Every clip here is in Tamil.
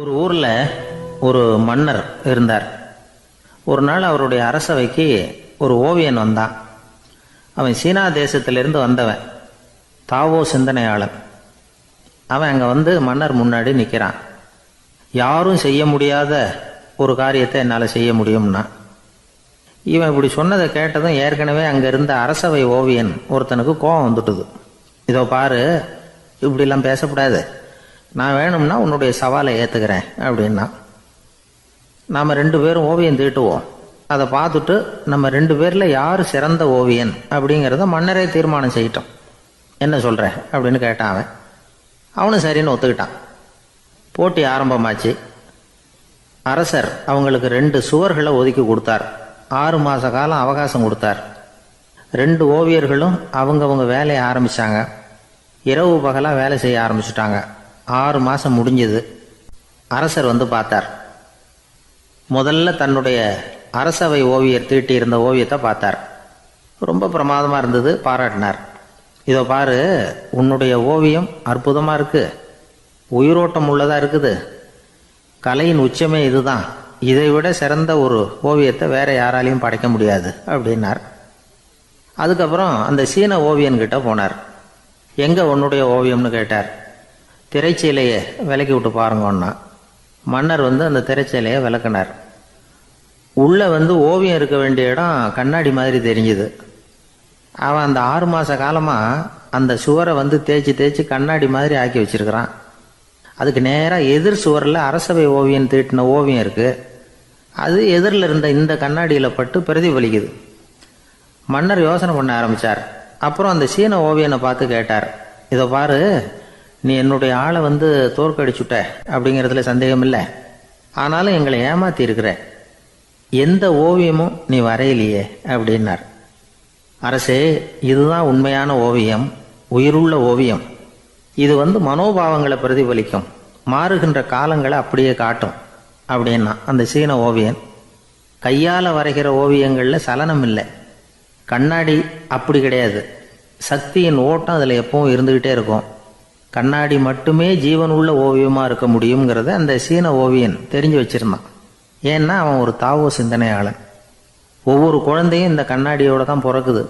ஒரு ஊரில் ஒரு மன்னர் இருந்தார். ஒரு நாள் அவருடைய அரசவைக்கு ஒரு ஓவியன் வந்தான். அவன் சீனா தேசத்திலிருந்து வந்தவன், தாவோ சிந்தனையாளன். அவன் அங்கே வந்து மன்னர் முன்னாடி நிற்கிறான். யாரும் செய்ய முடியாத ஒரு காரியத்தை என்னால் செய்ய முடியும்னா. இவன் இப்படி சொன்னதை கேட்டதும் ஏற்கனவே அங்கே இருந்த அரசவை ஓவியன் ஒருத்தனுக்கு கோபம் வந்துட்டுது. இதோ பாரு, இப்படிலாம் பேசக்கூடாது, நான் வேணும்னா உன்னுடைய சவாலை ஏற்றுக்கிறேன் அப்படின்னா. நாம் 2 பேரும் ஓவியம் தீட்டுவோம், அதை பார்த்துட்டு நம்ம 2 பேரில் யார் சிறந்த ஓவியன் அப்படிங்கிறத மன்னரே தீர்மானம் செய்யட்டும், என்ன சொல்கிற அப்படின்னு கேட்டான். அவனும் சரின்னு ஒத்துக்கிட்டான். போட்டி ஆரம்பமாச்சு. அரசர் அவங்களுக்கு 2 சுவர்களை ஒதுக்கி கொடுத்தார். 6 மாத காலம் அவகாசம் கொடுத்தார். 2 ஓவியர்களும் அவங்கவுங்க வேலையை ஆரம்பித்தாங்க. இரவு பகலாக வேலை செய்ய ஆரம்பிச்சுட்டாங்க. 6 மாதம் முடிஞ்சது. அரசர் வந்து பார்த்தார். முதல்ல தன்னுடைய அரசவை ஓவியர் தீட்டியிருந்த ஓவியத்தை பார்த்தார். ரொம்ப பிரமாதமாக இருந்தது, பாராட்டினார். இதோ பாரு, உன்னுடைய ஓவியம் அற்புதமாக இருக்குது, உயிரோட்டம் உள்ளதாக இருக்குது, கலையின் உச்சமே இதுதான், இதை விட சிறந்த ஒரு ஓவியத்தை வேற யாராலையும் படைக்க முடியாது அப்படின்னார். அதுக்கப்புறம் அந்த சீன ஓவியன்கிட்ட போனார். எங்கே உன்னுடைய ஓவியம்னு கேட்டார். திரைச்சீலையை விலக்கி விட்டு பாருங்கன்னா. மன்னர் வந்து அந்த திரைச்சீலையை விளக்குனார். உள்ளே வந்து ஓவியம் இருக்க வேண்டிய இடம் கண்ணாடி மாதிரி தெரிஞ்சுது. அவன் அந்த 6 மாத காலமாக அந்த சுவரை வந்து தேய்ச்சி தேய்ச்சி கண்ணாடி மாதிரி ஆக்கி வச்சிருக்கிறான். அதுக்கு நேராக எதிர் சுவரில் அரசவை ஓவியம் தீட்டின ஓவியம் இருக்குது. அது எதிரில் இருந்த இந்த கண்ணாடியில் பட்டு பிரதிபலிக்குது. மன்னர் யோசனை பண்ண ஆரம்பித்தார். அப்புறம் அந்த சீன ஓவியனை பார்த்து கேட்டார். இதை பாரு, நீ என்னுடைய ஆளை வந்து தோற்கடிச்சுட்ட அப்படிங்கிறதுல சந்தேகம் இல்லை, ஆனாலும் எங்களை ஏமாத்தி இருக்கிற, எந்த ஓவியமும் நீ வரையிலையே அப்படின்னார். அரசே, இதுதான் உண்மையான ஓவியம், உயிருள்ள ஓவியம். இது வந்து மனோபாவங்களை பிரதிபலிக்கும், மாறுகின்ற காலங்களை அப்படியே காட்டும் அப்படின்னா அந்த சீன ஓவியன். கையால் வரைகிற ஓவியங்களில் சலனம் இல்லை, கண்ணாடி அப்படி கிடையாது, சக்தியின் ஓட்டம் அதில் எப்பவும் இருந்துக்கிட்டே இருக்கும், கண்ணாடி மட்டுமே ஜீவன் உள்ள ஓவியமாக இருக்க முடியுங்கிறத அந்த சீன ஓவியன் தெரிஞ்சு வச்சிருந்தான். ஏன்னா அவன் ஒரு தாவோ சிந்தனையாளன். ஒவ்வொரு குழந்தையும் இந்த கண்ணாடியோடு தான் பிறக்குது.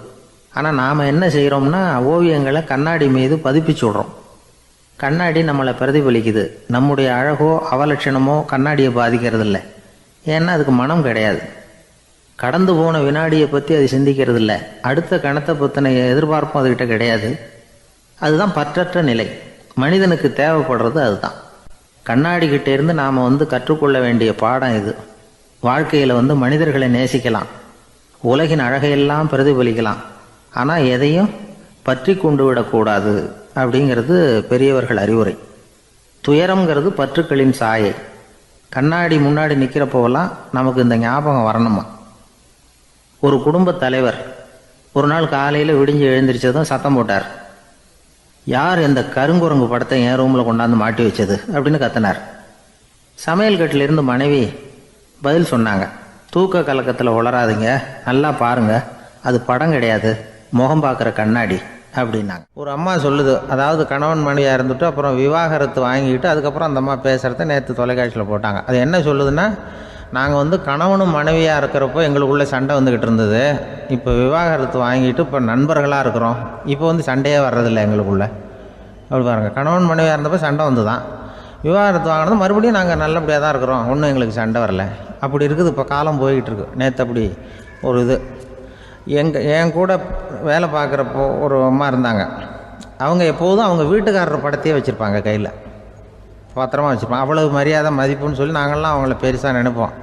ஆனால் நாம் என்ன செய்கிறோம்னா ஓவியங்களை கண்ணாடி மீது பதிப்பிச்சு விடுறோம். கண்ணாடி நம்மளை பிரதிபலிக்குது. நம்முடைய அழகோ அவலட்சணமோ கண்ணாடியை பாதிக்கிறது இல்லை. ஏன்னா அதுக்கு மனம் கிடையாது. கடந்து போன வினாடியை பற்றி அது சிந்திக்கிறது இல்லை. அடுத்த கணத்தை பற்றின எதிர்பார்ப்பும் அதுகிட்ட கிடையாது. அதுதான் பற்றற்ற நிலை. மனிதனுக்கு தேவைப்படுறது அதுதான். கண்ணாடிக்கிட்ட இருந்து நாம் வந்து கற்றுக்கொள்ள வேண்டிய பாடம் இது. வாழ்க்கையில் வந்து மனிதர்களை நேசிக்கலாம், உலகின் அழகையெல்லாம் பிரதிபலிக்கலாம், ஆனால் எதையும் பற்றி கொண்டு விடக்கூடாது அப்படிங்கிறது பெரியவர்கள் அறிவுரை. துயரம்ங்கிறது பற்றுக்களின் சாயை. கண்ணாடி முன்னாடி நிற்கிறப்போவெல்லாம் நமக்கு இந்த ஞாபகம் வரணுமா. ஒரு குடும்ப தலைவர் ஒரு நாள் காலையில் விடிஞ்சு எழுந்திரிச்சதும் சத்தம் போட்டார். யார் இந்த கருங்குரங்கு படத்தை என் ரூமில் கொண்டாந்து மாட்டி வச்சது அப்படின்னு கத்தினார். சமையல் கட்டிலிருந்து மனைவி பதில் சொன்னாங்க. தூக்க கலக்கத்தில் உளராதிங்க, நல்லா பாருங்க, அது படம் கிடையாது, முகம் பார்க்குற கண்ணாடி அப்படின்னாங்க. ஒரு அம்மா சொல்லுது, அதாவது கணவன் மனைவியாக இருந்துட்டு அப்புறம் விவாகரத்து வாங்கிட்டு அதுக்கப்புறம் அந்த அம்மா பேசுகிறத நேற்று தொலைக்காட்சியில் போட்டாங்க. அது என்ன சொல்லுதுன்னா, நாங்கள் வந்து கணவனும் மனைவியாக இருக்கிறப்போ எங்களுக்குள்ளே சண்டை வந்துக்கிட்டு இருந்தது, இப்போ விவாகரத்து வாங்கிட்டு இப்போ நண்பர்களாக இருக்கிறோம், இப்போ வந்து சண்டையே வர்றதில்லை எங்களுக்குள்ளே. அப்படி பாருங்கள், கணவன் மனைவியாக இருந்தப்போ சண்டை வந்து தான், விவாகரத்து வாங்கினது மறுபடியும் நாங்கள் நல்லபடியாக தான் இருக்கிறோம், ஒன்றும் எங்களுக்கு சண்டை வரல. அப்படி இருக்குது இப்போ காலம் போய்கிட்டு இருக்கு. நேற்று அப்படி ஒரு இது என் கூட வேலை பார்க்குறப்போ ஒரு அம்மா இருந்தாங்க. அவங்க எப்போதும் அவங்க வீட்டுக்காரர் படத்தையே வச்சுருப்பாங்க, கையில் பத்திரமா வச்சுருப்பாங்க. அவ்வளவு மரியாதை மதிப்புன்னு சொல்லி நாங்கள்லாம் அவங்கள பெருசாக நினைப்போம்.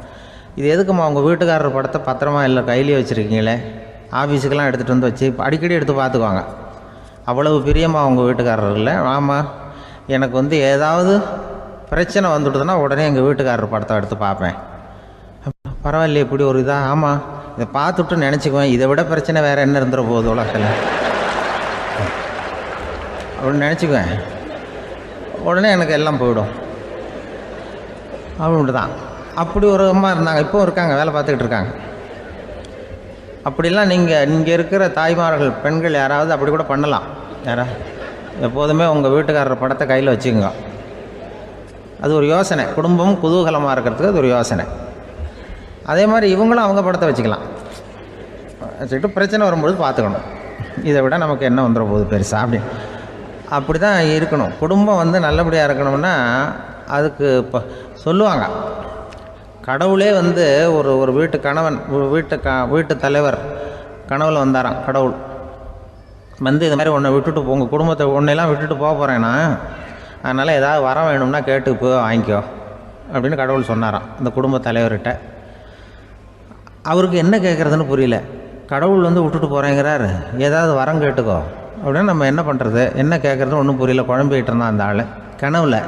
இது எதுக்குமா அவங்க வீட்டுக்காரர் படத்தை பத்திரமா இல்லை கையிலேயே வச்சுருக்கீங்களே, ஆஃபீஸுக்கெல்லாம் எடுத்துகிட்டு வந்து வச்சு அடிக்கடி எடுத்து பார்த்துக்குவாங்க. அவ்வளவு பிரியமாக அவங்க வீட்டுக்காரர் இல்லை. ஆமாம், எனக்கு வந்து ஏதாவது பிரச்சனை வந்துவிடுதுன்னா உடனே எங்கள் வீட்டுக்காரர் படத்தை எடுத்து பார்ப்பேன். பரவாயில்லையே, இப்படி ஒரு இதாக. ஆமாம், இதை பார்த்துட்டு நினச்சிக்குவேன், இதை விட பிரச்சனை வேறு என்ன இருந்துட போகுது உலகத்தில் அப்படின்னு நினச்சிக்குவேன். உடனே எனக்கு எல்லாம் போயிடும் அப்படின்ட்டு தான். அப்படி ஒரு அம்மா இருந்தாங்க, இப்போவும் இருக்காங்க, வேலை பார்த்துக்கிட்டு இருக்காங்க. அப்படிலாம் நீங்கள் இருக்கிற தாய்மார்கள் பெண்கள் யாராவது அப்படி கூட பண்ணலாம். எப்போதுமே உங்கள் வீட்டுக்காரர் படத்தை கையில் வச்சுக்கோங்க. அது ஒரு யோசனை, குடும்பம் குதூகலமாக இருக்கிறதுக்கு அது ஒரு யோசனை. அதே மாதிரி இவங்களும் அவங்க படத்தை வச்சுக்கலாம், வச்சுக்கிட்டு பிரச்சனை வரும்பொழுது பார்த்துக்கணும், இதை விட நமக்கு என்ன வந்துட போகுது பெருசாக அப்படின்னு. அப்படி தான் இருக்கணும். குடும்பம் வந்து நல்லபடியாக இருக்கணும்னா அதுக்கு இப்போ சொல்லுவாங்க, கடவுளே வந்து ஒரு வீட்டு கணவன் வீட்டு தலைவர் கனவுல வந்தாராம். கடவுள் வந்து இது மாதிரி உன்னை விட்டுட்டு உங்கள் குடும்பத்தை உன்னையெல்லாம் விட்டுட்டு போக போகிறேன்னா, அதனால் ஏதாவது வரம் வேணும்னா கேட்டு போய் வாங்கிக்கோ அப்படின்னு கடவுள் சொன்னாராம் அந்த குடும்ப தலைவர்கிட்ட. அவருக்கு என்ன கேட்குறதுன்னு புரியல. கடவுள் வந்து விட்டுட்டு போகிறேங்கிறாரு, ஏதாவது வரம் கேட்டுக்கோ அப்படின்னு. நம்ம என்ன பண்ணுறது, என்ன கேட்குறதுன்னு ஒன்றும் புரியல, குழம்பிக்கிட்டு இருந்தான் அந்த ஆள் கனவுல.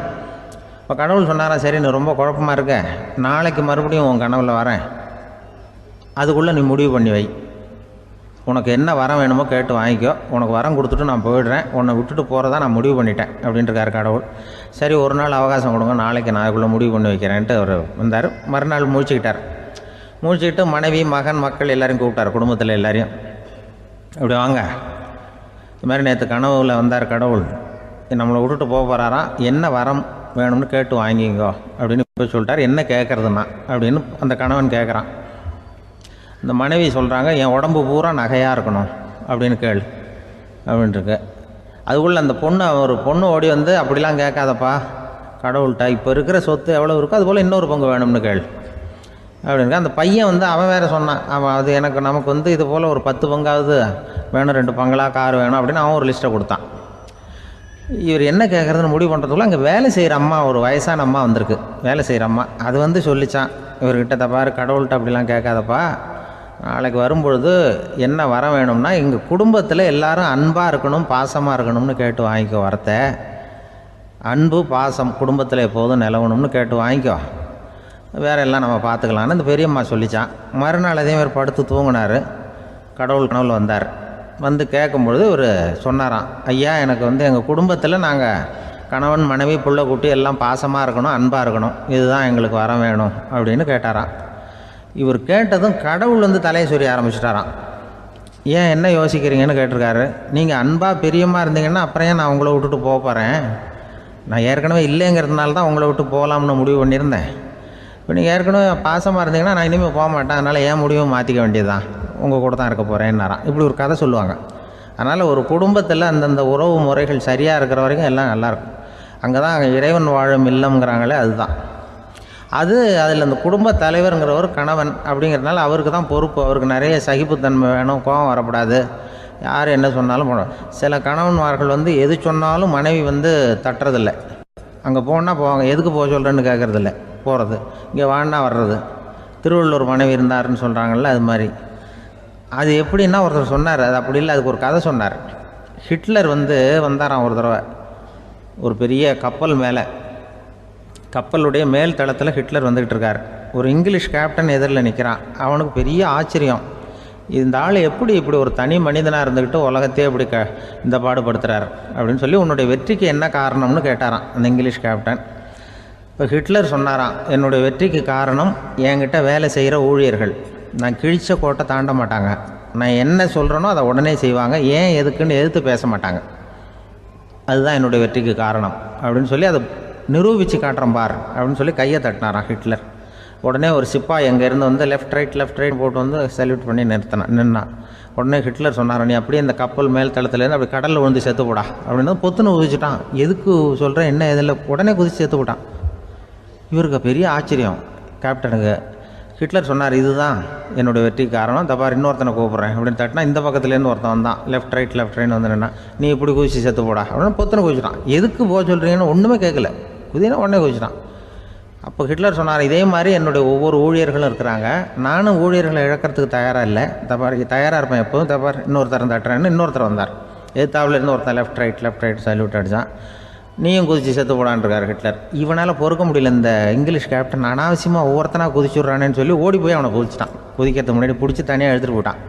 இப்போ கடவுள் சொன்னாரா, சரி நீ ரொம்ப குழப்பமாக இருக்க, நாளைக்கு மறுபடியும் உன் கனவுல வரேன், அதுக்குள்ளே நீ முடிவு பண்ணி வை, உனக்கு என்ன வரம் வேணுமோ கேட்டு வாங்கிக்கோ, உனக்கு வரம் கொடுத்துட்டு நான் போயிடுறேன், உன்னை விட்டுட்டு போகிறதா நான் முடிவு பண்ணிட்டேன் அப்படின்ட்டுருக்காரு கடவுள். சரி ஒரு நாள் அவகாசம் கொடுங்க, நாளைக்கு நான் அதுக்குள்ளே முடிவு பண்ணி வைக்கிறேன்ட்டு அவர் வந்தார். மறுநாள் முழிச்சுக்கிட்டு மனைவி மகன் மக்கள் எல்லோரையும் கூப்பிட்டார், குடும்பத்தில் எல்லாரையும். இப்படி வாங்க, இது மாதிரி நேற்று கனவுல வந்தார் கடவுள், நம்மளை விட்டுட்டு போக போகிறாராம், என்ன வரம் வேணும்னு கேட்டு வாங்கிங்கோ அப்படின்னு போய் சொல்லிட்டார். என்ன கேட்குறதுன்னா அப்படின்னு அந்த கணவன் கேட்குறான். இந்த மனைவி சொல்கிறாங்க, என் உடம்பு பூரா நகையாக இருக்கணும் அப்படின்னு கேள் அப்படின்ட்டுருக்கு. அதுக்குள்ளே அந்த ஒரு பொண்ணு ஓடி வந்து, அப்படிலாம் கேட்காதப்பா கடவுள்கிட்ட, இப்போ இருக்கிற சொத்து எவ்வளோ இருக்கோ அதுபோல் இன்னொரு பங்கு வேணும்னு கேள் அப்படின்னு. அந்த பையன் வந்து அவன் வேறு சொன்னான், அவன் அது நமக்கு வந்து இது போல் ஒரு 10 பங்காவது வேணும், 2 பங்களா கார் வேணும் அப்படின்னு அவன் ஒரு லிஸ்ட்டை கொடுத்தான். இவர் என்ன கேட்குறதுன்னு முடிவு பண்ணுறதுக்குள்ள அங்கே வேலை செய்கிற அம்மா, ஒரு வயசான அம்மா வந்திருக்கு, வேலை செய்கிற அம்மா. அது வந்து சொல்லிச்சான் இவர்கிட்ட, தப்பாரு கடவுள்கிட்ட அப்படிலாம் கேட்காதப்பா, நாளைக்கு வரும்பொழுது என்ன வர வேணும்னா எங்கள் குடும்பத்தில் எல்லாரும் அன்பாக இருக்கணும் பாசமாக இருக்கணும்னு கேட்டு வாங்கிக்கோ வரத்தை, அன்பு பாசம் குடும்பத்தில் எப்போதும் நிலவணும்னு கேட்டு வாங்கிக்கோ, வேறு எல்லாம் நம்ம பார்த்துக்கலான்னு இந்த பெரியம்மா சொல்லித்தான். மறுநாள் அதே மாதிரி படுத்து தூங்கினார். கடவுள் கனவுல வந்தார். வந்து கேட்கும்பொழுது இவர் சொன்னாராம், ஐயா எனக்கு வந்து எங்கள் குடும்பத்தில் நாங்கள் கணவன் மனைவி புள்ள குட்டி எல்லாம் பாசமாக இருக்கணும் அன்பாக இருக்கணும், இதுதான் எங்களுக்கு வர வேணும் அப்படின்னு கேட்டாராம். இவர் கேட்டதும் கடவுள் வந்து தலையை சொரிய ஆரம்பிச்சிட்டாராம். ஏன் என்ன யோசிக்கிறீங்கன்னு கேட்டிருக்காரு. நீங்கள் அன்பாக பிரியமாக இருந்தீங்கன்னா அப்புறம் ஏன் நான் உங்களை விட்டுட்டு போக போகிறேன், நான் ஏற்கனவே இல்லைங்கிறதுனால தான் உங்களை விட்டு போகலாம்னு முடிவு பண்ணியிருந்தேன். இப்போ நீங்கள் ஏற்கனவே பாசமாக இருந்தீங்கன்னா நான் இனிமேல் போக மாட்டேன், அதனால் ஏன் முடிவும் மாற்றிக்க வேண்டியது தான், உங்கள் கூட தான் இருக்க போகிறேன்னாராம். இப்படி ஒரு கதை சொல்லுவாங்க. அதனால் ஒரு குடும்பத்தில் அந்தந்த உறவு முறைகள் சரியாக இருக்கிற வரைக்கும் எல்லாம் நல்லாயிருக்கும். அங்கே தான் இறைவன் வாழும் இல்லம்ங்கிறாங்களே, அதுதான் அது. அதில் அந்த குடும்ப தலைவருங்கிறவர் கணவன் அப்படிங்கிறதுனால அவருக்கு தான் பொறுப்பு. அவருக்கு நிறைய சகிப்புத்தன்மை வேணும், கோபம் வரக்கூடாது, யார் என்ன சொன்னாலும் போகணும். சில கணவன்மார்கள் வந்து எது சொன்னாலும் மனைவி வந்து தட்டுறதில்லை, அங்கே போனால் போவாங்க, எதுக்கு போக சொல்கிறேன்னு கேட்குறதில்ல, போகிறது, இங்கே வான்னா வர்றது. திருவள்ளூர் மனைவி இருந்தாருன்னு சொல்கிறாங்கல்ல, அது மாதிரி. அது எப்படின்னா ஒருத்தர் சொன்னார், அது அப்படி இல்லை, அதுக்கு ஒரு கதை சொன்னார். ஹிட்லர் வந்து வந்தாராம் ஒரு தடவை, ஒரு பெரிய கப்பல் மேலே, கப்பலுடைய மேல் தளத்தில் ஹிட்லர் வந்துக்கிட்டு இருக்கார். ஒரு இங்கிலீஷ் கேப்டன் எதிரில் நிற்கிறான். அவனுக்கு பெரிய ஆச்சரியம், இந்த ஆள் எப்படி இப்படி ஒரு தனி மனிதனாக இருந்துக்கிட்டு உலகத்தையே இப்படி இந்த பாடுபடுத்துகிறார் அப்படின்னு சொல்லி, உன்னுடைய வெற்றிக்கு என்ன காரணம்னு கேட்டாராம் அந்த இங்கிலீஷ் கேப்டன். இப்போ ஹிட்லர் சொன்னாராம், என்னுடைய வெற்றிக்கு காரணம் என்கிட்ட வேலை செய்கிற ஊழியர்கள், நான் கிழிச்ச கோட்டை தாண்ட மாட்டாங்க, நான் என்ன சொல்கிறேனோ அதை உடனே செய்வாங்க, ஏன் எதுக்குன்னு எதிர்த்து பேச மாட்டாங்க, அதுதான் என்னுடைய வெற்றிக்கு காரணம் அப்படின்னு சொல்லி அதை நிரூபித்து காட்டுறேன் பார் அப்படின்னு சொல்லி கையை தட்டினாராம் ஹிட்லர். உடனே ஒரு சிப்பாய் எங்கேருந்து வந்து லெஃப்ட் ரைட் போட்டு வந்து சல்யூட் பண்ணி நின்னான். உடனே ஹிட்லர் சொன்னார், நீ அப்படியே இந்த கப்பல் மேல் தளத்துலேருந்து அப்படி கடலில் விழுந்து செத்து போடா அப்படின்னு பொத்துன்னு குதிச்சுட்டான். எதுக்கு சொல்கிறேன் என்ன இதில், உடனே குதிச்சு செத்து போட்டான். இவருக்கு பெரிய ஆச்சரியம் கேப்டனுக்கு. ஹிட்லர் சொன்னார், இதுதான் என்னுடைய வெற்றிக்கு காரணம், தப்பார் இன்னொருத்தனை கூப்பிட்றேன் அப்படின்னு தட்டினா, இந்த பக்கத்துலேருந்து ஒருத்தன் வந்தான், லெஃப்ட் ரைட் வந்து நின்னா, நீ இப்படி குதிச்சு செத்து போடா அப்படின்னு பொத்துன்னு குதிச்சுட்டான். எதுக்கு போக சொல்கிறீங்கன்னு ஒன்றுமே கேட்கல, குதினா உடனே குதிச்சுட்டான். அப்போ ஹிட்லர் சொன்னார், இதே மாதிரி என்னுடைய ஒவ்வொரு ஊழியர்களும் இருக்கிறாங்க, நானும் ஊழியர்களை இழக்கிறதுக்கு தயாராக இல்லை, தப்பார் தயாராக இருப்பேன் எப்போதும், தப்பார் இன்னொருத்தரன் தட்டுறேன்னு இன்னொருத்தர் வந்தார். எதிர்த்தாப்புலேருந்து ஒருத்தன் லெஃப்ட் ரைட் சல்யூட் அடித்தான். நீயும் குதிச்சு செத்து போடான்ருக்கார் ஹிட்லர். இவனால் பொறுக்க முடியல, இந்த இங்கிலீஷ் கேப்டன் அனாவசியமாக ஒவ்வொருத்தனாக குதிச்சுட்றானேன்னு சொல்லி ஓடி போய் அவனை குதிச்சிட்டான். குதிக்கிறதுக்கு முன்னாடி பிடிச்சி தனியாக எடுத்துகிட்டு போட்டான்.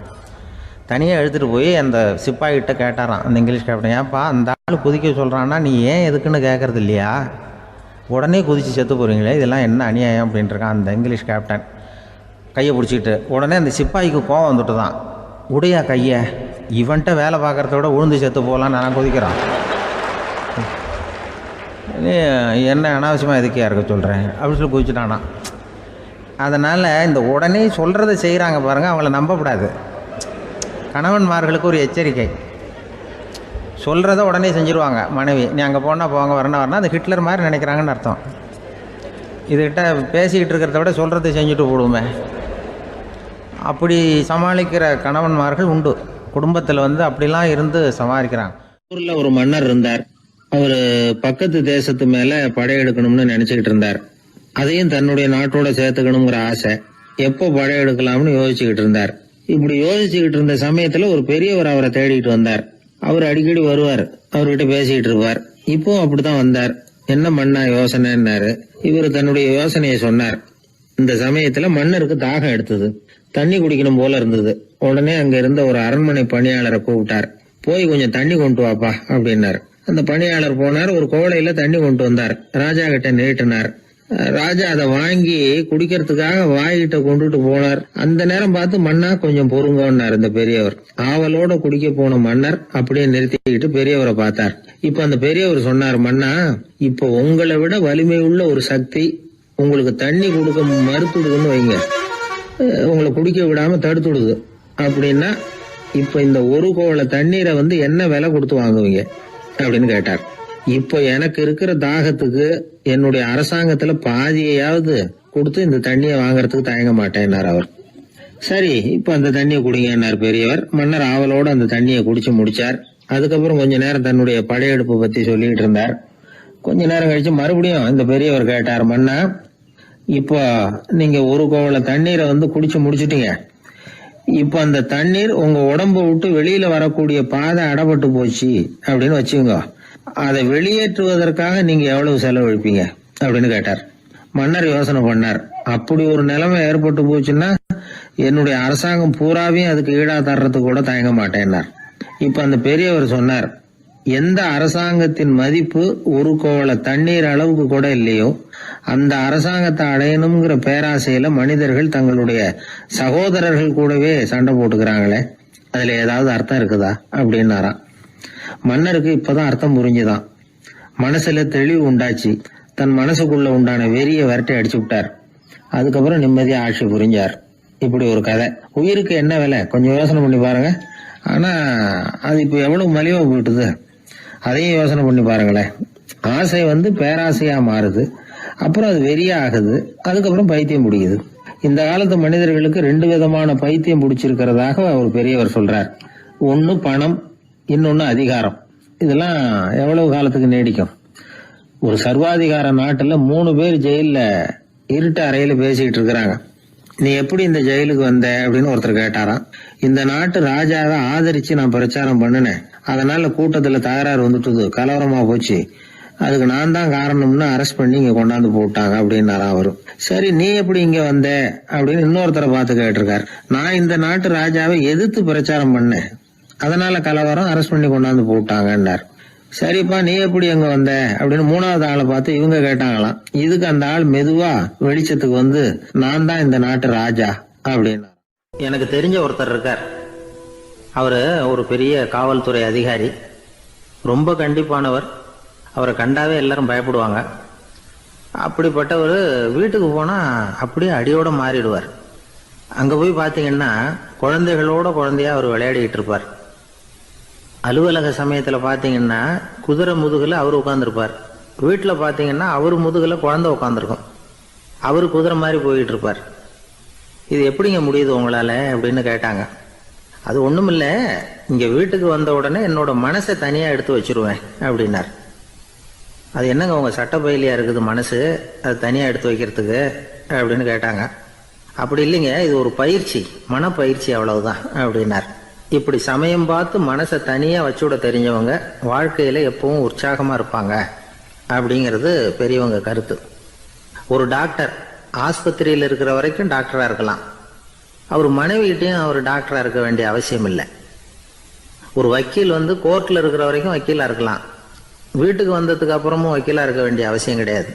தனியாக எடுத்துகிட்டு போய் அந்த சிப்பாய்கிட்ட கேட்டாரான் அந்த இங்கிலீஷ் கேப்டன், ஏன்ப்பா அந்த ஆள் குதிக்க சொல்கிறான்னா நீ ஏன் எதுக்குன்னு கேட்குறது இல்லையா, உடனே குதித்து செத்து போகிறீங்களே, இதெல்லாம் என்ன அநியாயம் அப்படின்ட்டுருக்கான் அந்த இங்கிலீஷ் கேப்டன் கையை பிடிச்சிக்கிட்டு. உடனே அந்த சிப்பாய்க்கு கோவம் வந்துட்டு தான், உடையா கையை, இவன்ட்ட வேலை பார்க்குறத விட உழுந்து செத்து போகலான்னு நான் குதிக்கிறான். நீ என்ன அனாவசியமாக எதுக்கியா இருக்க சொல்கிறேன் அப்படின்னு சொல்லி குதிச்சுட்டானா. அதனால் இந்த உடனே சொல்கிறத செய்கிறாங்க பாருங்கள், அவங்கள நம்பக்கூடாது. கணவன்மார்களுக்கு ஒரு எச்சரிக்கை. சொல்கிறத உடனே செஞ்சுருவாங்க மனைவி. நீ அங்கே போனால் போங்க, வரணும் அது ஹிட்லர் மாதிரி நினைக்கிறாங்கன்னு அர்த்தம். இதுகிட்ட பேசிக்கிட்டு இருக்கிறத விட சொல்கிறத செஞ்சுட்டு போடுவோமே. அப்படி சமாளிக்கிற கணவன்மார்கள் உண்டு. குடும்பத்தில் அப்படிலாம் இருந்து சமாளிக்கிறாங்க. ஊரில் ஒரு மன்னர் இருந்தார். அவர் பக்கத்து தேசத்து மேலே படையெடுக்கணும்னு நினச்சிக்கிட்டு இருந்தார். அதையும் தன்னுடைய நாட்டோட சேர்த்துக்கணுங்கிற ஆசை. எப்போ படையெடுக்கலாம்னு யோசிச்சுக்கிட்டு இருந்தார். இப்படி யோசிச்சுக்கிட்டு இருந்த சமயத்துல ஒரு பெரியவர் அவரை தேடிட்டு வந்தார். அவர் அடிக்கடி வருவார், அவர்கிட்ட பேசிக்கிட்டு இருப்பார். இப்போ அப்படித்தான் வந்தார். என்ன மன்னா யோசனைன்னாரு. இவர் தன்னுடைய யோசனையை சொன்னார். இந்த சமயத்துல மன்னருக்கு தாகம் எடுத்தது, தண்ணி குடிக்கணும் போல இருந்தது. உடனே அங்க இருந்த ஒரு அரண்மனை பணியாளரை கூப்பிட்டார். போய் கொஞ்சம் தண்ணி கொண்டு வாப்பா அப்படின்னார். அந்த பணியாளர் போனார், ஒரு கோலையில தண்ணி கொண்டு வந்தார். ராஜா கிட்ட நீட்டினார். ராஜா அதை வாங்கி குடிக்கிறதுக்காக வாய்கிட்ட கொண்டுட்டு போனார். அந்த நேரம் பார்த்து மன்னா கொஞ்சம் பொறுங்கன்னார் இந்த பெரியவர். ஆவலோட குடிக்க போன மன்னர் அப்படியே நிறுத்திக்கிட்டு பெரியவரை பார்த்தார். இப்ப அந்த பெரியவர் சொன்னார், மன்னா இப்ப உங்களை விட வலிமை உள்ள ஒரு சக்தி உங்களுக்கு தண்ணி கொடுக்க மறுத்துடுதுன்னு வைங்க, உங்களை குடிக்க விடாம தடுத்துடுது அப்படின்னா இப்ப இந்த ஒரு கோவள தண்ணீரை என்ன விலை கொடுத்து வாங்குவீங்க அப்படின்னு கேட்டார். இப்போ எனக்கு இருக்கிற தாகத்துக்கு என்னுடைய அரசாங்கத்துல பாதியையாவது கொடுத்து இந்த தண்ணியை வாங்கறதுக்கு தயங்க மாட்டேன்னார் அவர். சரி, இப்ப அந்த தண்ணியை குடிங்கன்னார் பெரியவர். மன்னர் ஆவலோட அந்த தண்ணியை குடிச்சு முடிச்சார். அதுக்கப்புறம் கொஞ்ச நேரம் தன்னுடைய படையெடுப்பு பத்தி சொல்லிட்டு இருந்தார். கொஞ்ச நேரம் கழிச்சு மறுபடியும் இந்த பெரியவர் கேட்டார், மன்னா இப்போ நீங்க ஒரு கோவள தண்ணீரை குடிச்சு முடிச்சுட்டீங்க. இப்ப அந்த தண்ணீர் உங்க உடம்பு விட்டு வெளியில வரக்கூடிய பாதை அடப்பட்டு போச்சு அப்படின்னு வச்சுக்கோங்க, அதை வெளியேற்றுவதற்காக நீங்க எவ்வளவு செலவழிப்பீங்க அப்படின்னு கேட்டார். மன்னர் யோசனை பண்ணார். அப்படி ஒரு நிலைமை ஏற்பட்டு போச்சுன்னா என்னுடைய அரசாங்கம் பூராவையும் அதுக்கு ஈடா தர்றதுக்கு கூட தயங்க மாட்டேன்னார். இப்ப அந்த பெரியவர் சொன்னார், எந்த அரசாங்கத்தின் மதிப்பு ஒரு கோவள தண்ணீர் அளவுக்கு கூட இல்லையோ அந்த அரசாங்கத்தை அடையணுங்கிற பேராசையில மனிதர்கள் தங்களுடைய சகோதரர்கள் கூடவே சண்டை போட்டுக்கிறாங்களே, அதுல ஏதாவது அர்த்தம் இருக்குதா அப்படின்னாராம். மன்னருக்கு இப்பதான் அர்த்தம் புரிஞ்சுதான். மனசுல தெளிவு உண்டாச்சு. தன் மனசுக்குள்ள உண்டான வெறிய விரட்டி அடிச்சு விட்டார். அதுக்கப்புறம் நிம்மதியா ஆட்சி புரிஞ்சார். இப்படி ஒரு கதை. உயிருக்கு என்ன விலை கொஞ்சம் யோசனை பண்ணி பாருங்க. ஆனா அது இப்ப எவ்வளவு மலிவா போயிட்டுது, அதையும் யோசனை பண்ணி பாருங்களேன். ஆசை பேராசையா மாறுது, அப்புறம் அது வெறியா ஆகுது, அதுக்கப்புறம் பைத்தியம் பிடிக்குது. இந்த காலத்து மனிதர்களுக்கு 2 விதமான பைத்தியம் பிடிச்சிருக்கிறதாக ஒரு பெரியவர் சொல்றார். ஒன்னு பணம், இன்னொன்னு அதிகாரம். இதெல்லாம் எவ்வளவு காலத்துக்கு நீடிக்கும்? ஒரு சர்வாதிகார நாட்டுல 3 பேர் ஜெயில இருட்டு அறையில பேசிக்கிட்டு இருக்கிறாங்க. நீ எப்படி இந்த ஜெயிலுக்கு வந்த அப்படின்னு ஒருத்தர் கேட்டாராம். இந்த நாட்டு ராஜாவை ஆதரிச்சு நான் பிரச்சாரம் பண்ணினேன், அதனால கூட்டத்துல தகராறு வந்துட்டுது, கலவரமா போச்சு, அதுக்கு நான் தான் காரணம்னு அரெஸ்ட் பண்ணி இங்க கொண்டாந்து போட்டாங்க அப்படின்னாராம் அவரு. சரி, நீ எப்படி இங்க வந்த அப்படின்னு இன்னொருத்தரை பார்த்து கேட்டிருக்காரு. நான் இந்த நாட்டு ராஜாவை எதிர்த்து பிரச்சாரம் பண்ணேன், அதனால கலவரம், அரெஸ்ட் பண்ணி கொண்டாந்து போட்டாங்கன்னார். சரிப்பா, நீ எப்படி அங்க வந்த அப்படின்னு 3வது ஆளை பார்த்து இவங்க கேட்டாங்களாம். இதுக்கு அந்த ஆள் மெதுவா வெளிச்சத்துக்கு நான் தான் இந்த நாட்டு ராஜா அப்படின்னா. எனக்கு தெரிஞ்ச ஒருத்தர் இருக்கார். அவரு ஒரு பெரிய காவல்துறை அதிகாரி, ரொம்ப கண்டிப்பானவர். அவரை கண்டாவே எல்லாரும் பயப்படுவாங்க. அப்படிப்பட்டவர் வீட்டுக்கு போனா அப்படியே அடியோட மாறிடுவார். அங்க போய் பாத்தீங்கன்னா குழந்தைகளோட குழந்தையா அவர் விளையாடிட்டு இருப்பார். அலுவலக சமயத்துல பாத்தீங்கன்னா குதிரை முதுகுல அவர் உட்கார்ந்துருப்பார். வீட்டுல பாத்தீங்கன்னா அவர் முதுகுல குழந்தை உட்காந்துருக்கும். அவரு குதிரை மாதிரி போயிட்டு இருப்பார். இது எப்படிங்க முடியுது உங்களால அப்படின்னு கேட்டாங்க. அது ஒண்ணுமில்ல, இங்க வீட்டுக்கு வந்த உடனே என்னோட மனசை தனியா எடுத்து வச்சிருவேன் அப்படின்னார். அது என்னங்க உங்க சட்டப்பயிலியா இருக்குது மனசு, அது தனியா எடுத்து வைக்கிறதுக்கு அப்படின்னு கேட்டாங்க. அப்படி இல்லைங்க, இது ஒரு பயிற்சி, மனப்பயிற்சி, அவ்வளவுதான் அப்படின்னார். இப்படி சமயம் பார்த்து மனசை தனியா வச்சுவிட தெரிஞ்சவங்க வாழ்க்கையில எப்பவும் உற்சாகமா இருப்பாங்க அப்படிங்கிறது பெரியவங்க கருத்து. ஒரு டாக்டர் ஆஸ்பத்திரியில் இருக்கிற வரைக்கும் டாக்டரா இருக்கலாம், அவர் மனைவிகிட்டையும் அவர் டாக்டரா இருக்க வேண்டிய அவசியம் இல்லை. ஒரு வக்கீல் கோர்ட்ல இருக்கிற வரைக்கும் வக்கீலா இருக்கலாம், வீட்டுக்கு வந்ததுக்கு அப்புறமும் வக்கீலா இருக்க வேண்டிய அவசியம் கிடையாது.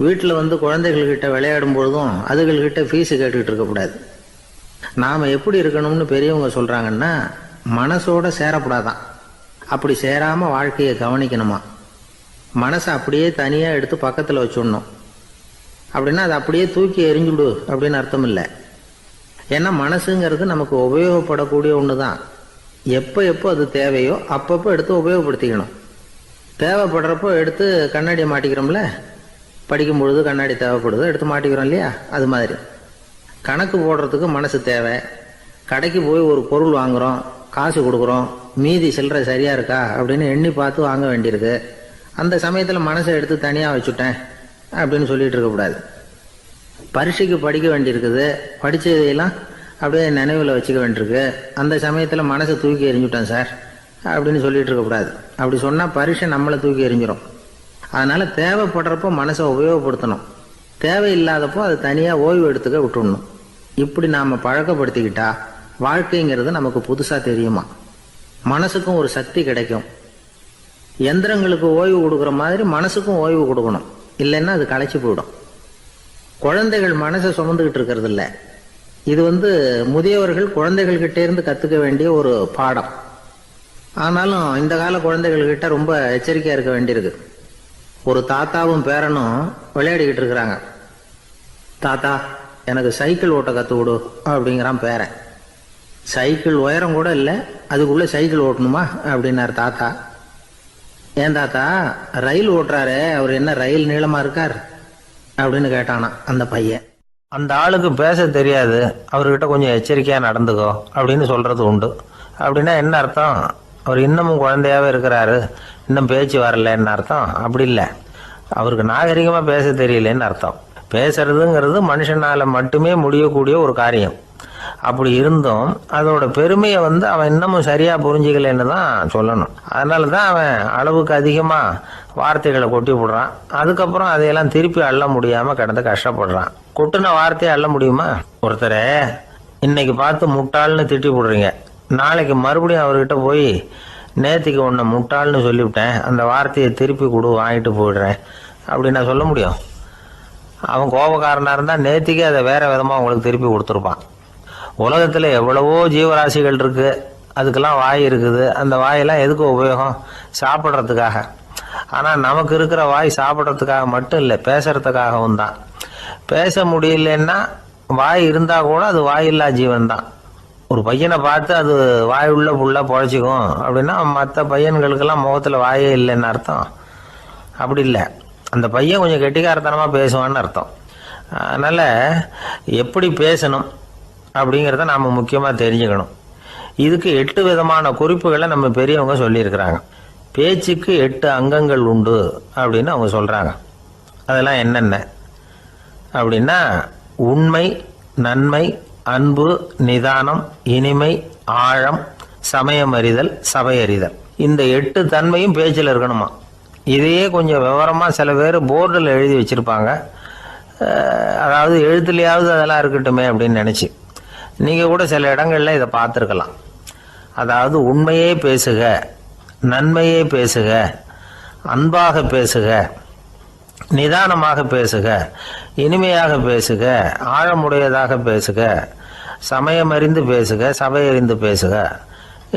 வீட்டில் குழந்தைகள்கிட்ட விளையாடும் பொழுதும் அதுகள்கிட்ட ஃபீஸு கேட்டுக்கிட்டு இருக்கக்கூடாது. நாம எப்படி இருக்கணும்னு பெரியவங்க சொல்றாங்கன்னா, மனசோட சேரக்கூடாதான், அப்படி சேராம வாழ்க்கையை கவனிக்கணுமா. மனசை அப்படியே தனியாக எடுத்து பக்கத்தில் வச்சுடணும். அப்படின்னா அதை அப்படியே தூக்கி எறிஞ்சுடு அப்படின்னு அர்த்தம் இல்லை. ஏன்னா மனசுங்கிறது நமக்கு உபயோகப்படக்கூடிய ஒன்று தான். எப்போ எப்போ அது தேவையோ அப்பப்போ எடுத்து உபயோகப்படுத்திக்கணும். தேவைப்படுறப்போ எடுத்து கண்ணாடியை மாட்டிக்கிறோம்ல, படிக்கும் பொழுது கண்ணாடி தேவைப்படுது, எடுத்து மாட்டிக்கிறோம் இல்லையா? அது மாதிரி கணக்கு போடுறதுக்கு மனசு தேவை. கடைக்கு போய் ஒரு பொருள் வாங்குகிறோம், காசு கொடுக்குறோம், மீதி சில்லறை சரியாக இருக்கா அப்படின்னு எண்ணி பார்த்து வாங்க வேண்டியிருக்கு. அந்த சமயத்தில் மனசை எடுத்து தனியாக வச்சுட்டேன் அப்படின்னு சொல்லிட்டு இருக்கக்கூடாது. பரீட்சைக்கு படிக்க வேண்டியிருக்குது, படித்ததையெல்லாம் அப்படியே நினைவில் வச்சுக்க வேண்டியிருக்கு. அந்த சமயத்தில் மனசை தூக்கி எறிஞ்சுட்டேன் சார் அப்படின்னு சொல்லிட்டு இருக்கக்கூடாது. அப்படி சொன்னால் பரீட்சை நம்மளை தூக்கி எறிஞ்சிடும். அதனால் தேவைப்படுறப்போ மனசை உபயோகப்படுத்தணும், தேவையில்லாதப்போ அது தனியாக ஓய்வு எடுத்துக்க விட்டுடணும். இப்படி நாம் பழக்கப்படுத்திக்கிட்டா வாழ்க்கைங்கிறது நமக்கு புதுசாக தெரியுமா. மனசுக்கும் ஒரு சக்தி கிடைக்கும். எந்திரங்களுக்கு ஓய்வு கொடுக்குற மாதிரி மனசுக்கும் ஓய்வு கொடுக்கணும், இல்லைன்னா அது களைச்சி போயிடும். குழந்தைகள் மனசை சுமந்துக்கிட்டு இருக்கிறது இல்லை. இது முதியவர்கள் குழந்தைகள்கிட்ட இருந்து கற்றுக்க வேண்டிய ஒரு பாடம். ஆனாலும் இந்த கால குழந்தைகள்கிட்ட ரொம்ப எச்சரிக்கையாக இருக்க வேண்டியிருக்கு. ஒரு தாத்தாவும் பேரனும் விளையாடிக்கிட்டு இருக்கிறாங்க. தாத்தா எனக்கு சைக்கிள் ஓட்ட கற்று விடு அப்படிங்கிறான் பேரன். சைக்கிள் உயரம் கூட இல்லை, அதுக்குள்ளே சைக்கிள் ஓட்டணுமா அப்படின்னார் தாத்தா. ஏன் தாத்தா, ரயில் ஓட்டுறாரு, அவர் என்ன ரயில் நீளமாக இருக்கார் அப்படின்னு கேட்டானா அந்த பையன். அந்த ஆளுக்கு பேச தெரியாது, அவர்கிட்ட கொஞ்சம் எச்சரிக்கையாக நடந்துக்கோ அப்படின்னு சொல்கிறது உண்டு. அப்படின்னா என்ன அர்த்தம்? அவர் இன்னமும் குழந்தையாகவே இருக்கிறாரு, இன்னும் பேச்சு வரலன்னு அர்த்தம்? அப்படி இல்லை, அவருக்கு நாகரிகமாக பேச தெரியலன்னு அர்த்தம். பேசுறதுங்கிறது மனுஷனால் மட்டுமே முடியக்கூடிய ஒரு காரியம். அப்படி இருந்தும் அதோட பெருமையை அவன் இன்னமும் சரியாக புரிஞ்சிக்கலன்னு தான் சொல்லணும். அதனால தான் அவன் அளவுக்கு அதிகமாக வார்த்தைகளை கொட்டி விடுறான். அதுக்கப்புறம் அதையெல்லாம் திருப்பி அள்ள முடியாமல் கிடந்து கஷ்டப்படுறான். கொட்டின வார்த்தையை அள்ள முடியுமா? ஒருத்தரை இன்னைக்கு பார்த்து முட்டாள்னு திட்டி விடுறீங்க, நாளைக்கு மறுபடியும் அவர்கிட்ட போய் நேற்றுக்கு ஒன்று முட்டாள்னு சொல்லிவிட்டேன், அந்த வார்த்தையை திருப்பி கொடு, வாங்கிட்டு போயிடுறேன் அப்படின்னு நான் சொல்ல முடியும்? அவன் கோபக்காரனாக இருந்தால் நேற்றுக்கே அதை வேறு விதமாக உங்களுக்கு திருப்பி கொடுத்துருப்பான். உலகத்தில் எவ்வளவோ ஜீவராசிகள் இருக்குது, அதுக்கெல்லாம் வாய் இருக்குது. அந்த வாயெல்லாம் எதுக்கு உபயோகம்? சாப்பிட்றதுக்காக. ஆனால் நமக்கு இருக்கிற வாய் சாப்பிட்றதுக்காக மட்டும் இல்லை, பேசுறதுக்காகவும் தான். பேச முடியலன்னா வாய் இருந்தால் கூட அது வாயில்லா ஜீவன் தான். ஒரு பையனை பார்த்து அது வாய் உள்ள புள்ள பொழைச்சிக்கும் அப்படின்னா மற்ற பையன்களுக்கெல்லாம் முகத்தில் வாயே இல்லைன்னு அர்த்தம்? அப்படி இல்லை, அந்த பையன் கொஞ்சம் கெட்டிக்காரத்தனமாக பேசுவான்னு அர்த்தம். அதனால் எப்படி பேசணும் அப்படிங்கிறத நாம் முக்கியமாக தெரிஞ்சுக்கணும். இதுக்கு 8 விதமான குறிப்புகளை நம்ம பெரியவங்க சொல்லியிருக்கிறாங்க. பேச்சுக்கு 8 அங்கங்கள் உண்டு அப்படின்னு அவங்க சொல்கிறாங்க. அதெல்லாம் என்னென்ன அப்படின்னா, உண்மை, நன்மை, அன்பு, நிதானம், இனிமை, ஆழம், சமயமறிதல், சபையறிதல். இந்த 8 தன்மையும் பேச்சில் இருக்கணுமா. இதையே கொஞ்சம் விவரமாக சில பேர் போர்டில் எழுதி வச்சுருப்பாங்க. அதாவது எழுத்துலையாவது அதெல்லாம் இருக்கட்டுமே அப்படின்னு நினச்சி நீங்கள் கூட சில இடங்களில் இதை பார்த்துருக்கலாம். அதாவது உண்மையே பேசுக, நன்மையே பேசுக, அன்பாக பேசுக, நிதானமாக பேசுக, இனிமையாக பேசுக, ஆழமுடையதாக பேசுக, சமயமறிந்து பேசுக, சபையறிந்து பேசுக,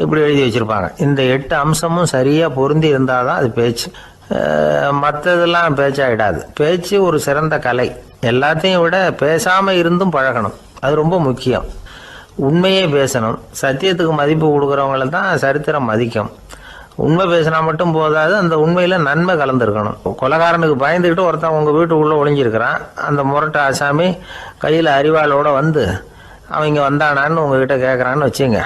இப்படி எழுதி வச்சுருப்பாங்க. இந்த 8 அம்சமும் சரியாக பொருந்தி இருந்தால் தான் அது பேச்சு. மற்றதெல்லாம் பேச்சாகிடாது. பேச்சு ஒரு சிறந்த கலை. எல்லாத்தையும் விட பேசாமல் இருந்தும் பழகணும், அது ரொம்ப முக்கியம். உண்மையே பேசணும். சத்தியத்துக்கு மதிப்பு கொடுக்குறவங்கள தான் சரித்திரம் மதிக்கும். உண்மை பேசினா மட்டும் போதாது, அந்த உண்மையில் நன்மை கலந்துருக்கணும். கொலைகாரனுக்கு பயந்துக்கிட்டு ஒருத்தன் உங்கள் வீட்டுக்குள்ளே ஒளிஞ்சிருக்கிறான். அந்த முரட்டு ஆசாமி கையில் அறிவாளோடு அவன் இங்கே வந்தானான்னு உங்ககிட்ட கேட்குறான்னு வச்சுங்க.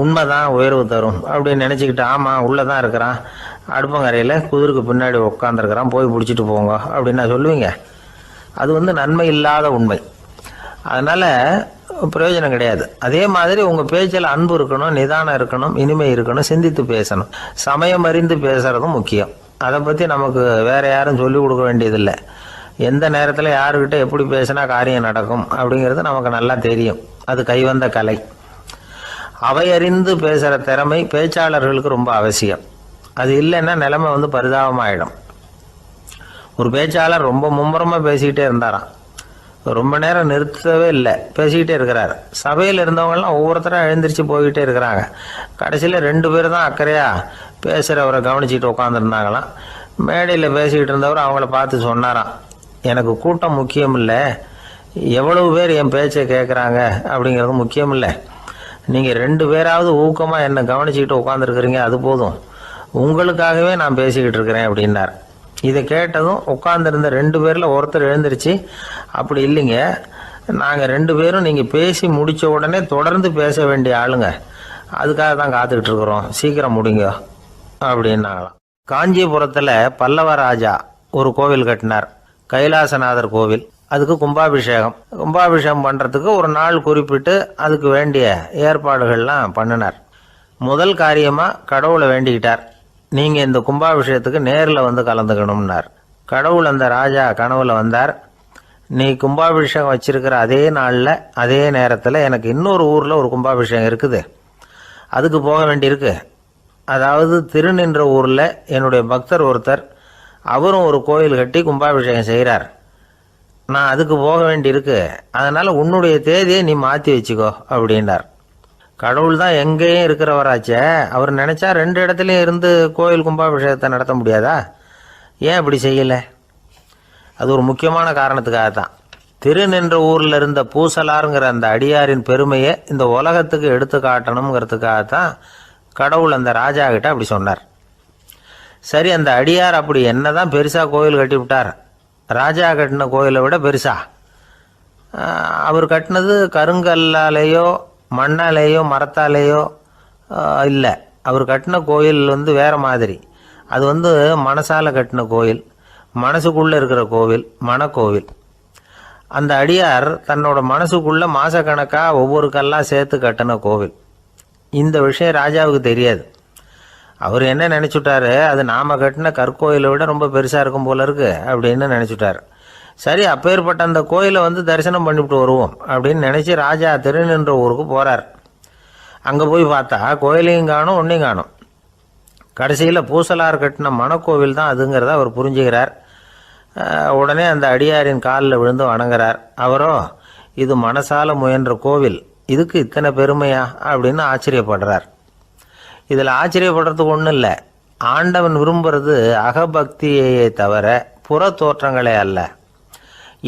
உண்மைதான் உயர்வு தரும் அப்படின்னு நினச்சிக்கிட்டு, ஆமாம் உள்ளே தான் இருக்கிறான், அடுப்பங்கரையில் குதிருக்கு பின்னாடி உட்காந்துருக்கிறான், போய் பிடிச்சிட்டு போங்க அப்படின்னு நான் சொல்லுவீங்க? அது நன்மை இல்லாத உண்மை. அதனால் பிரயோஜனம் கிடையாது. அதே மாதிரி உங்கள் பேச்சில் அன்பு இருக்கணும், நிதானம் இருக்கணும், இனிமை இருக்கணும், சிந்தித்து பேசணும். சமயம் அறிந்து பேசுகிறதும் முக்கியம். அதை பற்றி நமக்கு வேறு யாரும் சொல்லிக் கொடுக்க வேண்டியதில்லை. எந்த நேரத்தில் யாருக்கிட்ட எப்படி பேசினா காரியம் நடக்கும் அப்படிங்கிறது நமக்கு நல்லா தெரியும். அது கைவந்த கலை. அவையறிந்து பேசுகிற திறமை பேச்சாளர்களுக்கு ரொம்ப அவசியம். அது இல்லைன்னா நிலைமை பரிதாபமாயிடும். ஒரு பேச்சாளர் ரொம்ப மும்முரமாக பேசிக்கிட்டே இருந்தாராம். ரொம்ப நேரம் நிறுத்தவே இல்லை, பேசிக்கிட்டே இருக்கிறார். சபையில் இருந்தவங்கலாம் ஒவ்வொருத்தராக எழுந்திரிச்சு போய்கிட்டே இருக்கிறாங்க. கடைசியில் 2 பேர் தான் அக்கறையாக பேசுகிறவரை கவனிச்சுட்டு உட்காந்துருந்தாங்களாம். மேடையில் பேசிக்கிட்டு இருந்தவர் அவங்கள பார்த்து சொன்னாராம், எனக்கு கூட்டம் முக்கியம் இல்லை, எவ்வளவு பேர் என் பேச்சை கேட்குறாங்க அப்படிங்கிறது முக்கியம் இல்லை. நீங்கள் 2 பேராவது ஊக்கமாக என்னை கவனிச்சுக்கிட்டு உட்காந்துருக்குறீங்க, அது போதும். உங்களுக்காகவே நான் பேசிக்கிட்டு இருக்கிறேன் அப்படின்னார். இதை கேட்டதும் உட்காந்துருந்த 2 பேரில் ஒருத்தர் எழுந்திருச்சு, அப்படி இல்லைங்க, நாங்கள் 2 பேரும் நீங்கள் பேசி முடித்த உடனே தொடர்ந்து பேச வேண்டிய ஆளுங்க, அதுக்காக தான் காத்துக்கிட்டு இருக்கிறோம், சீக்கிரம் முடிங்க அப்படின்னாங்களாம். காஞ்சிபுரத்தில் பல்லவ ராஜா ஒரு கோவில் கட்டினார், கைலாசநாதர் கோவில். அதுக்கு கும்பாபிஷேகம் பண்ணுறதுக்கு ஒரு நாள் குறிப்பிட்டு அதுக்கு வேண்டிய ஏற்பாடுகள்லாம் பண்ணினார். முதல் காரியமாக கடவுளை வேண்டிக்கிட்டார், நீங்கள் இந்த கும்பாபிஷேகத்துக்கு நேரில் வந்து கலந்துக்கணும்னார். கடவுள் அந்த ராஜா கனவுல வந்தார், நீ கும்பாபிஷேகம் வச்சிருக்கிற அதே நாளில் அதே நேரத்தில் எனக்கு இன்னொரு ஊரில் ஒரு கும்பாபிஷேகம் இருக்குது, அதுக்கு போக வேண்டியிருக்கு. அதாவது திருநின்ற ஊரில் என்னுடைய பக்தர் ஒருத்தர், அவரும் ஒரு கோயில் கட்டி கும்பாபிஷேகம் செய்கிறார், நான் அதுக்கு போக வேண்டியிருக்கு, அதனால் உன்னுடைய தேதியை நீ மாற்றி வச்சுக்கோ அப்படின்னார். கடவுள் தான் எங்கேயும் இருக்கிறவராச்சே, அவர் நினச்சா 2 இடத்துலையும் இருந்து கோயில் கும்பாபிஷேகத்தை நடத்த முடியாதா? ஏன் அப்படி செய்யலை? அது ஒரு முக்கியமான காரணத்துக்காக தான். திருநின்ற ஊரில் இருந்த பூசலாருங்கிற அந்த அடியாரின் பெருமையை இந்த உலகத்துக்கு எடுத்து காட்டணுங்கிறதுக்காகத்தான் கடவுள் அந்த ராஜா கிட்ட அப்படி சொன்னார். சரி, அந்த அடியார் அப்படி என்னதான் பெருசாக கோயில் கட்டி விட்டார்? ராஜா கட்டின கோயிலை விட பெருசா? அவர் கட்டினது கருங்கல்லாலேயோ மண்ணாலேயோ மரத்தாலேயோ இல்லை. அவர் கட்டின கோயில் வேறு மாதிரி. அது மனசால கட்டின கோயில், மனசுக்குள்ளே இருக்கிற கோவில், மனக்கோவில். அந்த அடியார் தன்னோட மனசுக்குள்ளே மாசக்கணக்காக ஒவ்வொரு கல்லாக சேர்த்து கட்டின கோவில். இந்த விஷயம் ராஜாவுக்கு தெரியாது. அவர் என்ன நினச்சுட்டாரு, அது நாம் கட்டின கற்கோயிலை விட ரொம்ப பெருசாக இருக்கும் போல இருக்கு அப்படின்னு நினச்சிட்டார். சரி, அப்பேற்பட்ட அந்த கோயிலை தரிசனம் பண்ணிவிட்டு வருவோம் அப்படின்னு நினச்சி ராஜா திருநின்ற ஊருக்கு போகிறார். அங்கே போய் பார்த்தா கோயிலையும் காணும், ஒன்றையும் காணும். கடைசியில் பூசலார் கட்டின மனக்கோவில் தான் அதுங்கிறத அவர் புரிஞ்சுக்கிறார். உடனே அந்த அடியாரின் காலில் விழுந்து வணங்குறார். அவரோ, இது மனசால முயன்ற கோவில், இதுக்கு இத்தனை பெருமையா அப்படின்னு ஆச்சரியப்படுறார். இதில் ஆச்சரியப்படுறதுக்கு ஒன்றும் இல்லை. ஆண்டவன் விரும்புறது அகபக்தியையே தவிர புற தோற்றங்களே அல்ல.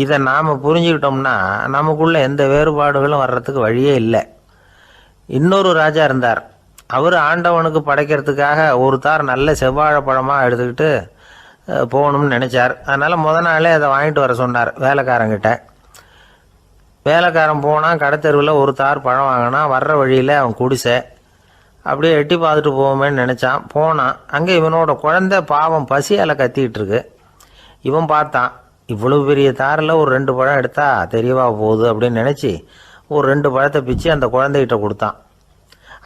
இதை நாம் புரிஞ்சுக்கிட்டோம்னா நமக்குள்ள எந்த வேறுபாடுகளும் வர்றதுக்கு வழியே இல்லை. இன்னொரு ராஜா இருந்தார். அவர் ஆண்டவனுக்கு படைக்கிறதுக்காக ஒரு தார் நல்ல செவ்வாழைப்பழமாக எடுத்துக்கிட்டு போகணும்னு நினச்சார். அதனால் முத நாளே அதை வாங்கிட்டு வர சொன்னார் வேலைக்காரங்கிட்ட. வேலைக்காரன் போனால் கடைத்தெருவில் ஒரு தார் பழம் வாங்கினான். வர்ற வழியில் அவன் குடிசை அப்படியே எட்டி பார்த்துட்டு போவோமேன்னு நினச்சான். போனான். அங்கே இவனோட குழந்தை பாவம் பசியால் கத்திக்கிட்டு இருக்கு. இவன் பார்த்தான், இவ்வளவு பெரிய தாரில் ஒரு 2 பழம் எடுத்தா தெரியவா போகுது அப்படின்னு நினச்சி ஒரு 2 பழத்தை பிச்சு அந்த குழந்தைகிட்ட கொடுத்தான்.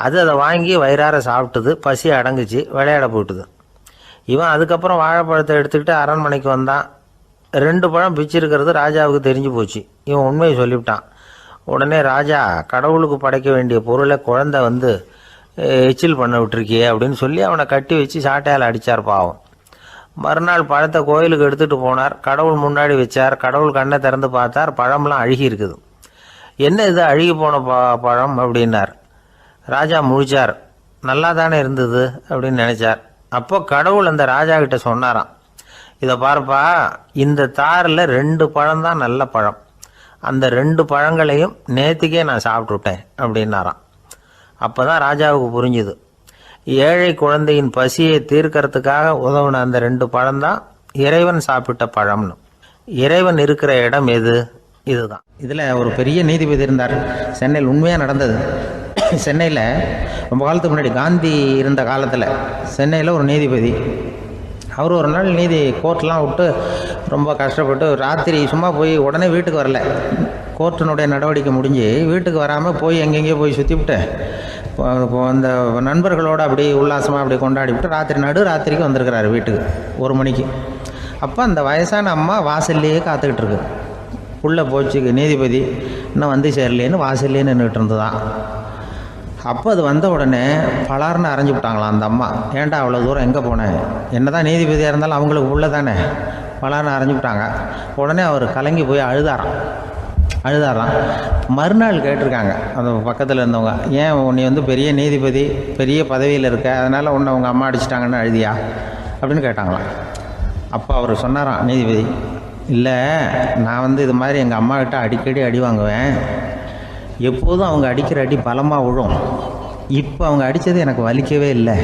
அது அதை வாங்கி வயிறார சாப்பிட்டுது, பசி அடங்குச்சு, விளையாட போயிட்டுது. இவன் அதுக்கப்புறம் வாழைப்பழத்தை எடுத்துக்கிட்டு அரண்மனைக்கு வந்தான். 2 பழம் பிச்சிருக்கிறது ராஜாவுக்கு தெரிஞ்சு போச்சு. இவன் உண்மையை சொல்லிவிட்டான். உடனே ராஜா, கடவுளுக்கு படைக்க வேண்டிய பொருளை குழந்தை எச்சில் பண்ண விட்டுருக்கியே அப்படின்னு சொல்லி அவனை கட்டி வச்சு சாட்டையால் அடித்தார் பாவம். மறுநாள் பழத்தை கோயிலுக்கு எடுத்துகிட்டு போனார். கடவுள் முன்னாடி வச்சார். கடவுள் கண்ணை திறந்து பார்த்தார், பழம்லாம் அழுகி இருக்குது. என்ன இது அழுகி போன பழம் அப்படின்னார். ராஜா முழிச்சார். நல்லா தானே இருந்தது அப்படின்னு நினச்சார். அப்போ கடவுள் அந்த ராஜா கிட்ட சொன்னாராம், இதை பாருப்பா, இந்த தாரில் 2 பழம் தான் நல்ல பழம், அந்த 2 பழங்களையும் நேற்றுக்கே நான் சாப்பிட்டுட்டேன் அப்படின்னாராம். அப்போ தான் ராஜாவுக்கு புரிஞ்சுது, ஏழை குழந்தையின் பசியை தீர்க்கறதுக்காக உதவுன அந்த 2 பழம்தான் இறைவன் சாப்பிட்ட பழம்னு. இறைவன் இருக்கிற இடம் எது? இதுதான். இதில் ஒரு பெரிய நீதிபதி இருந்தார். சென்னையில் உண்மையாக நடந்தது. சென்னையில் ரொம்ப காலத்துக்கு முன்னாடி காந்தி இருந்த காலத்தில் சென்னையில் ஒரு நீதிபதி, அவர் ஒரு நாள் கோர்ட்லாம் விட்டு ரொம்ப கஷ்டப்பட்டு ராத்திரி சும்மா போய் உடனே வீட்டுக்கு வரல. கோர்ட்டினுடைய நடவடிக்கை முடிஞ்சு வீட்டுக்கு வராமல் போய் எங்கெங்கேயோ போய் சுற்றிவிட்டு அந்த நண்பர்களோடு அப்படி உல்லாசமாக அப்படி கொண்டாடிவிட்டு நடுராத்திரிக்கு வந்திருக்கிறாரு வீட்டுக்கு 1 மணிக்கு. அப்போ அந்த வயசான அம்மா வாசல்லையே காத்துக்கிட்டு இருக்கு. உள்ளே போச்சு நீதிபதி, இன்னும் சேரலேன்னு வாசல்லையே நின்றுட்டு இருந்துதான். அப்போ அது வந்த உடனே பலார்னு அரைஞ்சி விட்டாங்களாம் அந்த அம்மா. ஏன்டா அவ்வளோ தூரம் எங்கே போனேன்? என்ன தான் நீதிபதியாக இருந்தாலும் அவங்களுக்கு உள்ள தானே. பலார்னு அரைஞ்சி விட்டாங்க. உடனே அவர் கலங்கி போய் அழுதாராம். மறுநாள் கேட்டிருக்காங்க அந்த பக்கத்தில் இருந்தவங்க, ஏன் நீ பெரிய நீதிபதி, பெரிய பதவியில் இருக்க, அதனால் உன்னை அவங்க அம்மா அடிச்சிட்டாங்கன்னு அழுதியா அப்படின்னு கேட்டாங்களாம். அப்போ அவர் சொன்னாராம் நீதிபதி, இல்லை நான் வந்து இது மாதிரி எங்கள் அம்மாக்கிட்ட அடிக்கடி அடி வாங்குவேன். எப்போதும் அவங்க அடிக்கிற அடி பலமாக விழும். இப்போ அவங்க அடித்தது எனக்கு வலிக்கவே இல்லை.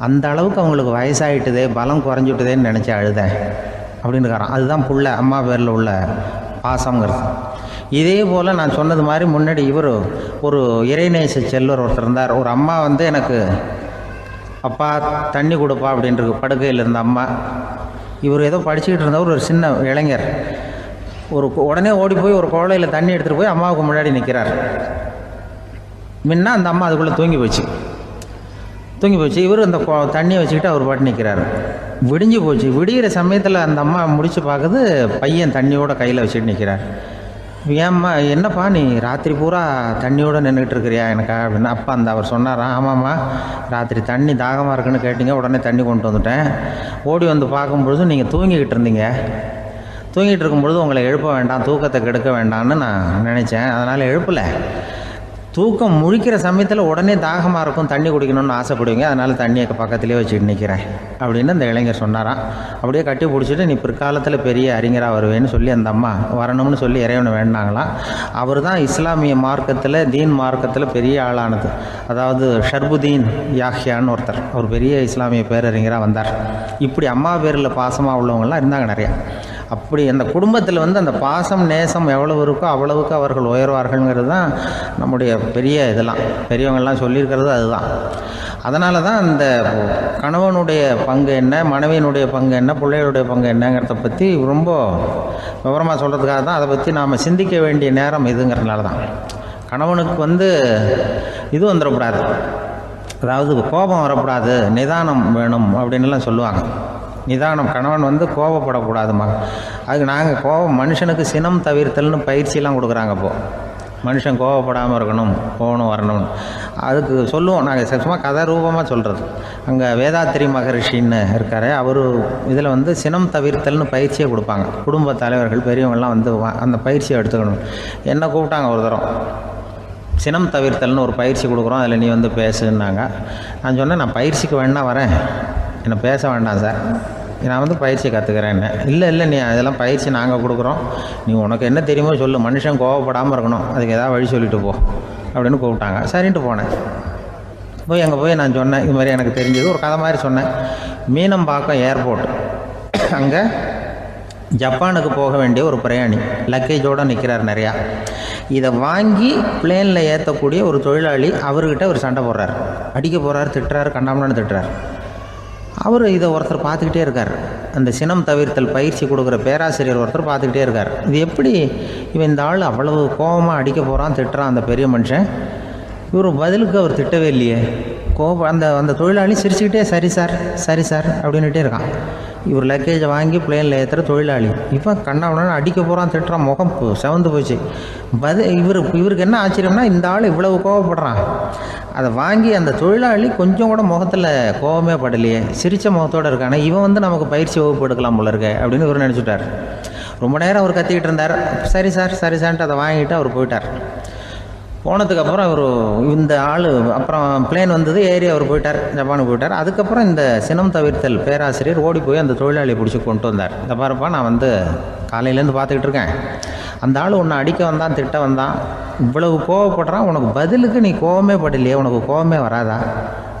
அந்த அளவுக்கு அவங்களுக்கு வயசாகிட்டுதே, பலம் குறைஞ்சிட்டுதேன்னு நினச்சி அழுதேன் அப்படின்னு இருக்காராம். அதுதான் புள்ள அம்மா பேரில் உள்ள பாசங்கிறது. இதே போல் நான் சொன்னது மாதிரி முன்னாடி இவர் ஒரு இறைநேச செல்வர் ஒருத்தர் இருந்தார். ஒரு அம்மா வந்து எனக்கு அப்பா தண்ணி கொடுப்பா அப்படின்ட்டு படுக்கையில் இருந்த அம்மா. இவர் ஏதோ படிச்சுக்கிட்டு இருந்தவர், ஒரு சின்ன இளைஞர் உடனே ஓடி போய் ஒரு குவளையில் தண்ணி எடுத்துகிட்டு போய் அம்மாவுக்கு முன்னாடி நிற்கிறார். முன்ன அந்த அம்மா அதுக்குள்ளே தூங்கி போச்சு. இவர் அந்த தண்ணியை வச்சுக்கிட்டு அவர் பாட்டு நிற்கிறார். விடிஞ்சு போச்சு. விடிகிற சமயத்தில் அந்த அம்மா முடிச்சு பார்க்குது, பையன் தண்ணியோட கையில் வச்சுட்டு நிற்கிறார். ஏம்மா என்னப்பா நீ ராத்திரி பூரா தண்ணியோடு நின்றுட்டு இருக்கிறியா எனக்கா அப்படின்னு. அப்பா அவர் சொன்னாராம், ஆமாம்மா ராத்திரி தண்ணி தாகமாக இருக்குன்னு கேட்டிங்க, உடனே தண்ணி கொண்டு வந்துட்டேன். ஓடி வந்து பார்க்கும்பொழுது நீங்கள் தூங்கிக்கிட்டு இருந்தீங்க. தூங்கிட்டு இருக்கும்பொழுது உங்களை எழுப்ப வேண்டாம், தூக்கத்தை கெடுக்க வேண்டாம்னு நான் நினச்சேன், அதனால் எழுப்பலை. தூக்கம் முழிக்கிற சமயத்தில் உடனே தாகமாக இருக்கும், தண்ணி குடிக்கணும்னு ஆசைப்படுவீங்க, அதனால் தண்ணியை பக்கத்துலேயே வச்சுட்டு நிற்கிறேன் அப்படின்னு அந்த இளைஞர் சொன்னாராம். அப்படியே கட்டி பிடிச்சிட்டு நீ பிற்காலத்தில் பெரிய அறிஞராக வருவேன்னு சொல்லி அந்த அம்மா வரணும்னு சொல்லி இறைவனை வேண்டாங்களாம். அவர் தான் இஸ்லாமிய மார்க்கத்தில், தீன் மார்க்கத்தில் பெரிய ஆளானது. அதாவது ஷர்புதீன் யாஹ்யான்னு ஒருத்தர், அவர் பெரிய இஸ்லாமிய பேரறிஞராக வந்தார். இப்படி அம்மா பேரில் பாசமாக உள்ளவங்களாம் இருந்தாங்க நிறையா. அப்படி அந்த குடும்பத்தில் வந்து அந்த பாசம் நேசம் எவ்வளவு இருக்கோ அவ்வளவுக்கு அவர்கள் உயர்வார்கள்ங்கிறது தான் நம்முடைய பெரிய இதெல்லாம் பெரியவங்கள்லாம் சொல்லியிருக்கிறது அதுதான். அதனால தான் அந்த கணவனுடைய பங்கு என்ன, மனைவியினுடைய பங்கு என்ன, பிள்ளைகளுடைய பங்கு என்னங்கிறத பற்றி ரொம்ப விவரமாக சொல்கிறதுக்காக தான் அதை பற்றி நாம் சிந்திக்க வேண்டிய நேரம் இதுங்கிறதுனால தான். கணவனுக்கு வந்து இது வந்துடக்கூடாது, அதாவது கோபம் வரக்கூடாது, நிதானம் வேணும் அப்படின்லாம் சொல்லுவாங்க. நிதானம், கணவன் வந்து கோபப்படக்கூடாதுமா. அதுக்கு நாங்கள் மனுஷனுக்கு சினம் தவிர்த்தல்னு பயிற்சியெல்லாம் கொடுக்குறாங்க. இப்போது மனுஷன் கோபப்படாமல் இருக்கணும், போகணும் வரணும்னு அதுக்கு சொல்லுவோம் நாங்கள். சும்மா கதை ரூபமாக சொல்கிறது. அங்கே வேதாத்திரி மகரிஷின்னு இருக்கார், அவர் இதில் வந்து சினம் தவிர்த்தல்னு பயிற்சியை கொடுப்பாங்க. குடும்ப தலைவர்கள் பெரியவங்கள்லாம் வந்து அந்த பயிற்சியை எடுத்துக்கணும். என்னை கூப்பிட்டாங்க ஒரு தரம், சினம் தவிர்த்தல்னு ஒரு பயிற்சி கொடுக்குறோம், அதில் நீ வந்து பேசுன்னாங்க. நான் சொன்னேன், நான் பயிற்சிக்கு வேணா வரேன், என்னை பேச வேண்டாம் சார், நான் வந்து பயிற்சி கற்றுக்கிறேன்னு. இல்லை நீ அதெல்லாம் பயிற்சி நாங்கள் கொடுக்குறோம், நீ உனக்கு என்ன தெரியுமோ சொல்லு, மனுஷன் கோவப்படாமல் இருக்கணும், அதுக்கு ஏதாவது வழி சொல்லிட்டு போ அப்படின்னு கூப்பிட்டாங்க. சரின்ட்டு போனேன். போய் அங்கே போய் நான் சொன்னேன், இது மாதிரி எனக்கு தெரிஞ்சது ஒரு கதை மாதிரி சொன்னேன். மீனம்பாக்கம் ஏர்போர்ட், அங்கே ஜப்பானுக்கு போக வேண்டிய ஒரு பிரயாணி லக்கேஜோடு நிற்கிறார் நிறையா. இதை வாங்கி பிளேனில் ஏற்றக்கூடிய ஒரு தொழிலாளி அவர்கிட்ட ஒரு சண்டை போடுறார், அடிக்க போகிறார், திட்டுறாரு, கண்டாமலான்னு திட்டுறார். அவர் இதை ஒருத்தர் பார்த்துக்கிட்டே இருக்கார். அந்த சினம் தவிர்த்தல் பயிற்சி கொடுக்குற பேராசிரியர் ஒருத்தர் பார்த்துக்கிட்டே இருக்கார். இது எப்படி இவன் இந்த ஆள் அவ்வளவு கோபமாக அடிக்க போகிறான், திட்டுறான் அந்த பெரிய மனுஷன், இவர் பதிலுக்கு அவர் திட்டவே இல்லையே. அந்த தொழிலாளி சிரிச்சுக்கிட்டே சரி சார் அப்படின்னுட்டே இருக்கான். இவர் லக்கேஜை வாங்கி பிளேனில் ஏற்றுற தொழிலாளி இப்போ கண்ணாவனா அடிக்க போகிறான், திட்டுறான், முகம் செவந்து போச்சு. இவருக்கு என்ன ஆச்சரியம்னா, இந்த ஆள் இவ்வளவு கோவப்படுறான், அதை வாங்கி அந்த தொழிலாளி கொஞ்சம் கூட முகத்தில் கோபமே படலையே, சிரித்த முகத்தோடு இருக்கானே, இவன் வந்து நமக்கு பயிற்சி வகுப்பு எடுக்கலாம் போல இருக்க அப்படின்னு இவர் நினச்சிட்டார். ரொம்ப நேரம் அவர் கத்திக்கிட்டு இருந்தார். சரி சார்ன்ட்டு அதை வாங்கிட்டு அவர் போயிட்டார். போனதுக்கப்புறம் அவர் இந்த ஆள் அப்புறம் பிளேன் வந்தது, ஏறி அவர் போயிட்டார், ஜப்பானுக்கு போயிட்டார். அதுக்கப்புறம் இந்த சினம் தவிர்த்தல் பேராசிரியர் ஓடி போய் அந்த தொழிலாளியை பிடிச்சி கொண்டு வந்தார். இந்த பாருப்பா, நான் வந்து காலையிலேருந்து பார்த்துக்கிட்டு இருக்கேன், அந்த ஆள் உன்னை அடிக்க வந்தான், திட்ட வந்தான், இவ்வளவு கோவப்படுறான், உனக்கு பதிலுக்கு நீ கோவமே படலையே, உனக்கு கோவமே வராதா,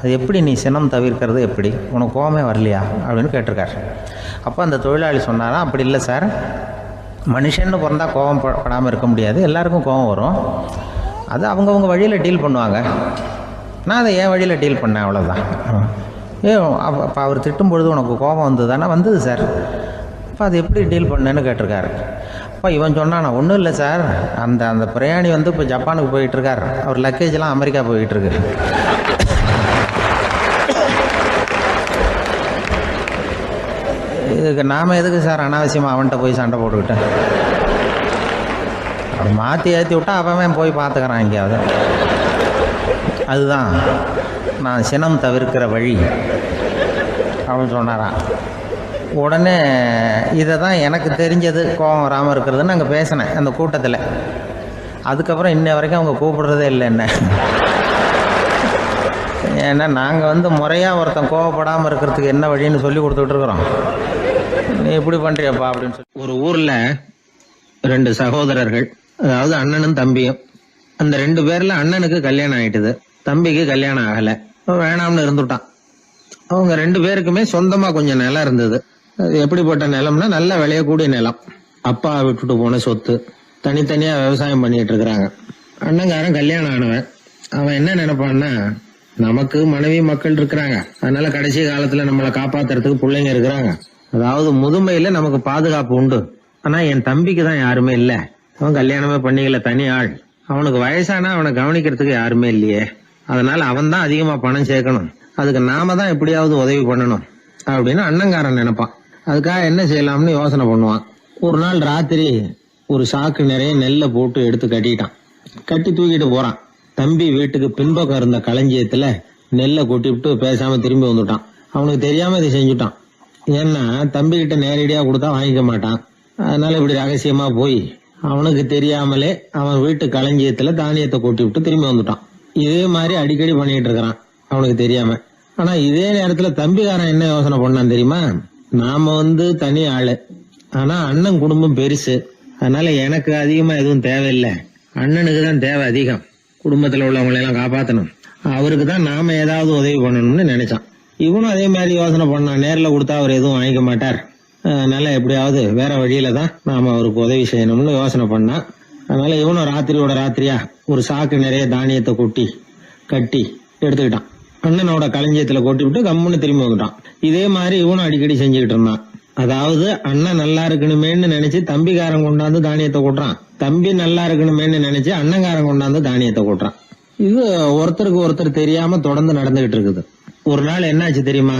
அது எப்படி நீ சினம் தவிர்க்கிறது, எப்படி உனக்கு கோவமே வரலையா அப்படின்னு கேட்டிருக்கார். அப்போ அந்த தொழிலாளி சொன்னாராம், அப்படி இல்லை சார், மனுஷன்னு பிறந்தால் கோவம் படாமல் இருக்க முடியாது, எல்லாருக்கும் கோவம் வரும், அது அவங்கவுங்க வழியில் டீல் பண்ணுவாங்க, நான் அதை என் வழியில் டீல் பண்ணேன், அவ்வளோதான். அப்போ அவர் திட்டும் பொழுது உனக்கு கோபம் வந்ததுதானே? வந்தது சார். அப்போ அது எப்படி டீல் பண்ணேன்னு கேட்டிருக்காரு. அப்போ இவன் சொன்னான், நான் ஒன்றும் இல்லை சார், அந்த பிரயாணி வந்து இப்போ ஜப்பானுக்கு போயிட்டுருக்கார், அவர் லக்கேஜெலாம் அமெரிக்கா போயிட்டுருக்கு, இதுக்கு நாம் எதுக்கு சார் அனாவசியமாக அவன்கிட்ட போய் சண்டை போட்டுக்கிட்டேன், அப்படி மாற்றி ஏற்றி விட்டா அவன் போய் பார்த்துக்கிறான் எங்கேயாவது. அதுதான் நான் சினம் தவிர்க்கிற வழி அப்படின்னு சொன்னாரான். உடனே இதை தான் எனக்கு தெரிஞ்சது கோபம் வராமல் இருக்கிறதுன்னு அங்கே பேசினேன் அந்த கூட்டத்தில். அதுக்கப்புறம் இன்ன வரைக்கும் அவங்க கூப்பிடுறதே இல்லை என்ன. ஏன்னா நாங்கள் வந்து முறையாக ஒருத்தன் கோவப்படாமல் இருக்கிறதுக்கு என்ன வழின்னு சொல்லி கொடுத்துட்ருக்குறோம். எப்படி பண்றியப்பா அப்படின்னு சொல்லி ஒரு ஊர்ல 2 சகோதரர்கள், அதாவது அண்ணனும் தம்பியும். அந்த 2 பேர்ல அண்ணனுக்கு கல்யாணம் ஆயிட்டுது, தம்பிக்கு கல்யாணம் ஆகல. வேணாம்னு இருந்துட்டான். அவங்க 2 பேருக்குமே சொந்தமா கொஞ்சம் நிலம் இருந்தது. அது எப்படிப்பட்ட நிலம்னா நல்ல விளையக்கூடிய நிலம். அப்பா விட்டுட்டு போன சொத்து. தனித்தனியா விவசாயம் பண்ணிட்டு இருக்கிறாங்க. அண்ணங்காரன் கல்யாணம் ஆனவன். அவன் என்ன நினைப்பான்னா, நமக்கு மனைவி மக்கள் இருக்கிறாங்க, அதனால கடைசி காலத்துல நம்மளை காப்பாத்துறதுக்கு பிள்ளைங்க இருக்கிறாங்க, அதாவது முதுமையில நமக்கு பாதுகாப்பு உண்டு. ஆனா என் தம்பிக்கு தான் யாருமே இல்ல. அவன் கல்யாணமே பண்ணிக்கல, தனி ஆள். அவனுக்கு வயசானா அவனை கவனிக்கிறதுக்கு யாருமே இல்லையே. அதனால அவன் தான் அதிகமா பணம் சேர்க்கணும், அதுக்கு நாம தான் எப்படியாவது உதவி பண்ணணும் அப்படின்னு அண்ணங்காரன் நினைப்பான். அதுக்காக என்ன செய்யலாம்னு யோசனை பண்ணுவான். ஒரு நாள் ராத்திரி ஒரு சாக்கு நிறைய நெல்லை போட்டு எடுத்து கட்டிட்டான். கட்டி தூக்கிட்டு போறான். தம்பி வீட்டுக்கு பின்பக்கம் இருந்த களஞ்சியத்துல நெல்லை கொட்டிவிட்டு பேசாம திரும்பி வந்துட்டான். அவனுக்கு தெரியாம இதை செஞ்சுட்டான். ஏன்னா தம்பி கிட்ட நேரடியா கொடுத்தா வாங்கிக்க மாட்டான். அதனால இப்படி ரகசியமா போய் அவனுக்கு தெரியாமலே அவன் வீட்டு களஞ்சியத்துல தானியத்தை கொட்டி விட்டு திரும்பி வந்துட்டான். இதே மாதிரி அடிக்கடி பண்ணிட்டு இருக்கிறான் அவனுக்கு தெரியாம. ஆனா இதே நேரத்துல தம்பிக்காரன் என்ன யோசனை பண்ணான் தெரியுமா? நாம தனி ஆளு, ஆனா அண்ணன் குடும்பம் பெருசு, அதனால எனக்கு அதிகமா எதுவும் தேவையில்லை, அண்ணனுக்கு தான் தேவை அதிகம். குடும்பத்துல உள்ளவங்களை எல்லாம் காப்பாத்தணும், அவருக்கு தான் நாம ஏதாவது உதவி பண்ணணும்னு நினைச்சான். இவனும் அதே மாதிரி யோசனை பண்ணான். நேரில் கொடுத்தா அவர் எதுவும் வாங்கிக்க மாட்டார், அதனால எப்படியாவது வேற வழியில தான் நாம அவருக்கு உதவி செய்யணும்னு யோசனை பண்ணான். அதனால இவனும் ராத்திரியோட ராத்திரியா ஒரு சாக்கு நிறைய தானியத்தை கொட்டி கட்டி எடுத்துக்கிட்டான். அண்ணனோட களஞ்சியத்துல கொட்டி விட்டு கம்முன்னு திரும்பி வந்துட்டான். இதே மாதிரி இவனும் அடிக்கடி செஞ்சுக்கிட்டு இருந்தான். அதாவது அண்ணன் நல்லா இருக்கணுமேன்னு நினைச்சு தம்பிக்காரன் கொண்டாந்து தானியத்தை கொட்டுறான், தம்பி நல்லா இருக்கணுமேன்னு நினைச்சு அண்ணங்காரன் கொண்டாந்து தானியத்தை கொட்டுறான். இது ஒருத்தருக்கு ஒருத்தர் தெரியாம தொடர்ந்து நடந்துகிட்டு இருக்குது. ஒரு நாள் என்னாச்சு தெரியுமா?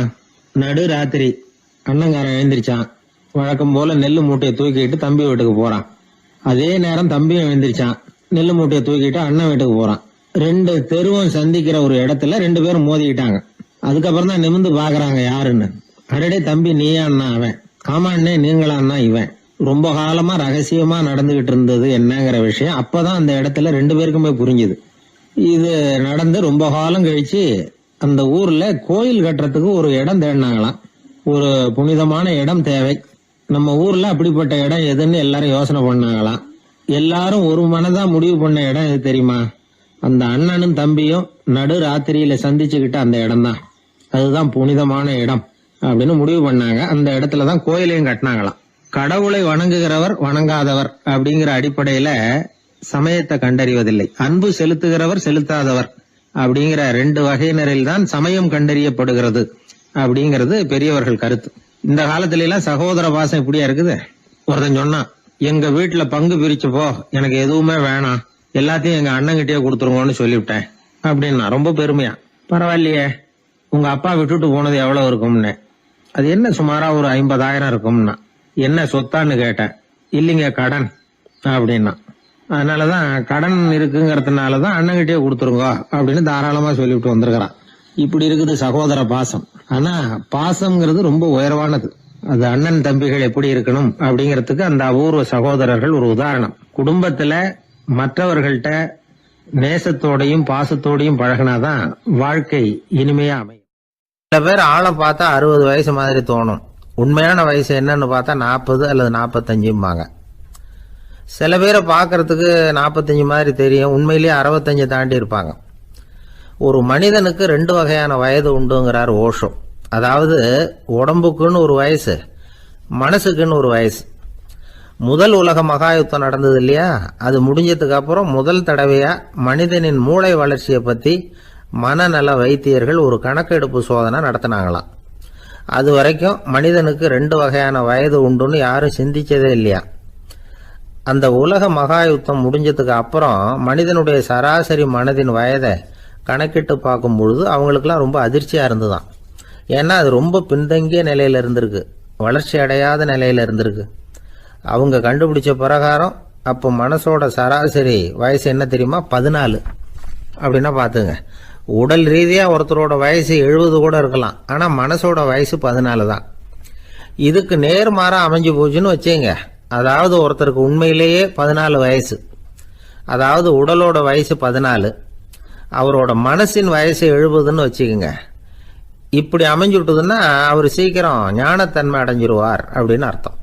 நடு ராத்திரி அண்ணங்காரன் எழுந்திரிச்சான். வழக்கம் போல நெல்லு மூட்டையை தூக்கிட்டு தம்பி வீட்டுக்கு போறான். அதே நேரம் தம்பியும் எழுந்திரிச்சான். நெல்லு மூட்டையை தூக்கிட்டு அண்ணன் வீட்டுக்கு போறான். 2 தெருவும் சந்திக்கிற ஒரு இடத்துல 2 பேரும் மோதிக்கிட்டாங்க. அதுக்கப்புறம் தான் நிமிந்து பாக்குறாங்க யாருன்னு. அடடே தம்பி நீயா அண்ணா அவன், ஆமா அண்ணே நீங்களா அண்ணா இவன். ரொம்ப காலமா ரகசியமா நடந்துகிட்டு இருந்தது என்னங்கிற விஷயம் அப்பதான் அந்த இடத்துல 2 பேருக்குமே புரிஞ்சுது. இது நடந்து ரொம்ப காலம் கழிச்சு அந்த ஊர்ல கோயில் கட்டுறதுக்கு ஒரு இடம் தேடினாங்களாம். ஒரு புனிதமான இடம் தேவை, நம்ம ஊர்ல அப்படிப்பட்ட இடம் எதுன்னு எல்லாரும் யோசனை பண்ணாங்களாம். எல்லாரும் ஒரு மனதா முடிவு பண்ண இடம் எது தெரியுமா? அந்த அண்ணனும் தம்பியும் நடு ராத்திரியில சந்திச்சுக்கிட்ட அந்த இடம் தான். அதுதான் புனிதமான இடம் அப்படின்னு முடிவு பண்ணாங்க. அந்த இடத்துலதான் கோயிலையும் கட்டினாங்களாம். கடவுளை வணங்குகிறவர் வணங்காதவர் அப்படிங்கிற அடிப்படையில சமயத்தை கண்டறிவதில்லை, அன்பு செலுத்துகிறவர் செலுத்தாதவர் அப்படிங்கிற 2 வகையினரில் தான் சமயம் கண்டறியப்படுகிறது அப்படிங்கிறது பெரியவர்கள் கருத்து. இந்த காலத்துல எல்லாம் சகோதர பாசம் இப்படியா இருக்குது. ஒருத்தன் சொன்னான், எங்க வீட்டுல பங்கு பிரிச்சு போ, எனக்கு எதுவுமே வேணாம், எல்லாத்தையும் எங்க அண்ணங்கிட்டே கொடுத்துருங்கன்னு சொல்லிவிட்டேன் அப்படின்னா ரொம்ப பெருமையா. பரவாயில்லையே, உங்க அப்பா விட்டுட்டு போனது எவ்வளவு இருக்கும்னு. அது என்ன சுமாரா ஒரு 50,000 இருக்கும்னா. என்ன சொத்தான்னு கேட்டேன். இல்லைங்க கடன் அப்படின்னா. அதனாலதான் கடன் இருக்குங்கிறதுனாலதான் அண்ணங்கிட்டே கொடுத்துருங்க அப்படின்னு தாராளமா சொல்லிவிட்டு வந்திருக்கிறான். இப்படி இருக்குது சகோதர பாசம். ஆனா பாசம்ங்கிறது ரொம்ப உயர்வானது. அது அண்ணன் தம்பிகள் எப்படி இருக்கணும் அப்படிங்கறதுக்கு அந்த அபூர்வ சகோதரர்கள் ஒரு உதாரணம். குடும்பத்துல மற்றவர்கள்ட்ட நேசத்தோடையும் பாசத்தோடையும் பழகினாதான் வாழ்க்கை இனிமையா அமையும். சில பேர் ஆளை பார்த்தா 60 வயசு மாதிரி தோணும், உண்மையான வயசு என்னன்னு பார்த்தா 40 அல்லது 45. சில பேரை பார்க்கறதுக்கு 45 மாதிரி தெரியும், உண்மையிலேயே 65 தாண்டி இருப்பாங்க. ஒரு மனிதனுக்கு 2 வகையான வயது உண்டுங்கிறார் ஓஷோ. அதாவது உடம்புக்குன்னு ஒரு வயசு, மனசுக்குன்னு ஒரு வயசு. முதல் உலக மகாயுத்தம் நடந்தது இல்லையா, அது முடிஞ்சதுக்கு அப்புறம் முதல் தடவையா மனிதனின் மூளை வளர்ச்சியை பத்தி மனநல வைத்தியர்கள் ஒரு கணக்கெடுப்பு சோதனை நடத்தினாங்களாம். அது வரைக்கும் மனிதனுக்கு 2 வகையான வயது உண்டுன்னு யாரும் சிந்திச்சதே இல்லையா. அந்த உலக மகாயுத்தம் முடிஞ்சதுக்கு அப்புறம் மனிதனுடைய சராசரி மனதின் வயதை கணக்கிட்டு பார்க்கும் பொழுது அவங்களுக்குலாம் ரொம்ப அதிர்ச்சியா இருந்துதான். ஏன்னா அது ரொம்ப பின்தங்கிய நிலையில இருந்திருக்கு, வளர்ச்சி அடையாத நிலையில இருந்திருக்கு. அவங்க கண்டுபிடிச்ச பிரகாரம் அப்போ மனசோட சராசரி வயசு என்ன தெரியுமா? 14. அப்படின்னா பாத்துங்க, உடல் ரீதியா ஒருத்தரோட வயசு 70 கூட இருக்கலாம், ஆனா மனசோட வயசு 14 தான். இதுக்கு நேர்மாறா அமைஞ்சு போச்சுன்னு வச்சுங்க. அதாவது ஒருத்தருக்கு உண்மையிலேயே 14 வயசு, அதாவது உடலோட வயசு 14, அவரோட மனசின் வயசு 70ன்னு வச்சுக்கோங்க. இப்படி அமைஞ்சுட்டுதுன்னா அவர் சீக்கிரம் ஞானத்தன்மை அடைஞ்சிருவார் அப்படின்னு அர்த்தம்.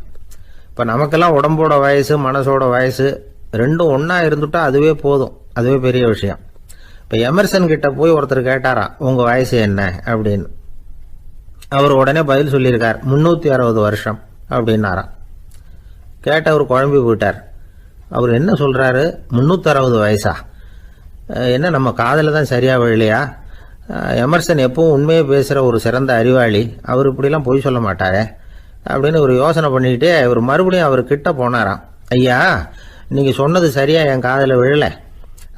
இப்போ நமக்கெல்லாம் உடம்போட வயசு மனசோட வயசு ரெண்டும் ஒன்றா இருந்துட்டா அதுவே போதும், அதுவே பெரிய விஷயம். இப்போ எமர்சன் கிட்ட போய் ஒருத்தர் கேட்டாராம், உங்கள் வயசு என்ன அப்படின்னு. அவர் உடனே பதில் சொல்லியிருக்கார், 360 வருஷம் அப்படின்னாராம். கேட்டவர் குழம்பி போயிட்டார். அவர் என்ன சொல்கிறாரு, 360 வயசா? என்ன நம்ம காதில் தான் சரியாக விழலையா? எமர்சன் எப்பவும் உண்மையை பேசுகிற ஒரு சிறந்த அறிவாளி, அவர் இப்படிலாம் பொய் சொல்ல மாட்டாரே அப்படின்னு ஒரு யோசனை பண்ணிக்கிட்டே இவர் மறுபடியும் அவர் கிட்ட போனாராம். ஐயா, நீங்கள் சொன்னது சரியாக என் காதில் விழலை,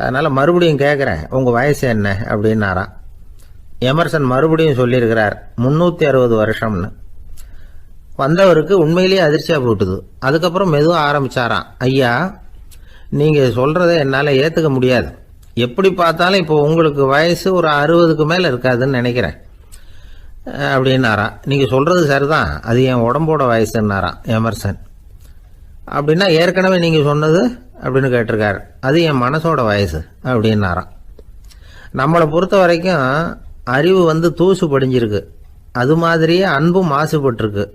அதனால் மறுபடியும் கேட்குறேன், உங்கள் வயசு என்ன அப்படின்னாராம். எமர்சன் மறுபடியும் சொல்லியிருக்கிறார், 360 வருஷம்னு. வந்தவருக்கு உண்மையிலேயே அதிர்ச்சியாக போட்டுது. அதுக்கப்புறம் மெதுவாக ஆரம்பித்தாராம், ஐயா, நீங்கள் சொல்கிறத என்னால் ஏற்றுக்க முடியாது. எப்படி பார்த்தாலும் இப்போ உங்களுக்கு வயசு ஒரு 60க்கு மேலே இருக்காதுன்னு நினைக்கிறேன் அப்படின்னாராம். நீங்கள் சொல்கிறது சரிதான், அது என் உடம்போட வயசுன்னாராம் எமர்சன். அப்படின்னா ஏற்கனவே நீங்கள் சொன்னது அப்படின்னு கேட்டிருக்காரு, அது என் மனசோட வயசு அப்படின்னாராம். நம்மளை பொறுத்த வரைக்கும் அறிவு தூசு படிஞ்சிருக்கு, அது மாதிரியே அன்பும் மாசுபட்டிருக்கு.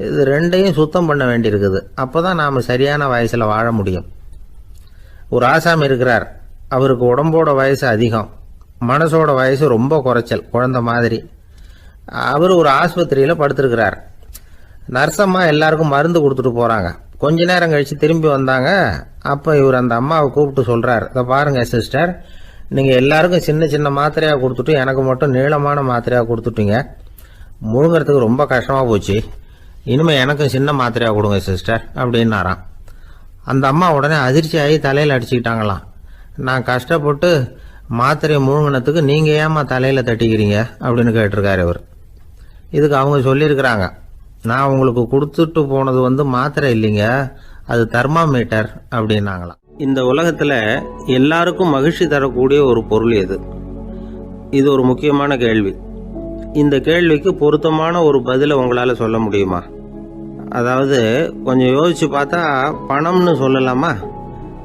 இது ரெண்டையும் சுத்தம் பண்ண வேண்டியிருக்குது. அப்போ தான் நாம் சரியான வயசில் வாழ முடியும். ஒரு ஆசாமி இருக்கிறார், அவருக்கு உடம்போட வயசு அதிகம், மனசோட வயசு ரொம்ப குறைச்சல், குழந்தை மாதிரி. அவர் ஒரு ஆஸ்பத்திரியில் படுத்திருக்கிறார். நர்சம்மா எல்லாருக்கும் மருந்து கொடுத்துட்டு போகிறாங்க. கொஞ்ச நேரம் கழித்து திரும்பி வந்தாங்க. அப்போ இவர் அந்த அம்மாவை கூப்பிட்டு சொல்கிறார், இதை பாருங்கள் சிஸ்டர், நீங்கள் எல்லாருக்கும் சின்ன சின்ன மாத்திரையாக கொடுத்துட்டு எனக்கு மட்டும் நீளமான மாத்திரையாக கொடுத்துட்டீங்க. முழுங்கிறதுக்கு ரொம்ப கஷ்டமாக போச்சு. இனிமேல் எனக்கும் சின்ன மாத்திரையாக கொடுங்க சிஸ்டர் அப்படின்னாராம். அந்த அம்மா உடனே அதிர்ச்சியாகி தலையில் அடிச்சுக்கிட்டாங்களாம். நான் கஷ்டப்பட்டு மாத்திரையை முழுங்கினத்துக்கு நீங்கள் ஏமா தலையில் தட்டிக்கிறீங்க அப்படின்னு கேட்டிருக்காரு இவர். இதுக்கு அவங்க சொல்லியிருக்கிறாங்க, நான் உங்களுக்கு கொடுத்துட்டு போனது மாத்திரை இல்லைங்க, அது தெர்மாமீட்டர் அப்படின்னாங்களாம். இந்த உலகத்தில் எல்லாருக்கும் மகிழ்ச்சி தரக்கூடிய ஒரு பொருள் எது? இது ஒரு முக்கியமான கேள்வி. இந்த கேள்விக்கு பொருத்தமான ஒரு பதிலை உங்களால் சொல்ல முடியுமா? அதாவது கொஞ்சம் யோசித்து பார்த்தா பணம்னு சொல்லலாமா?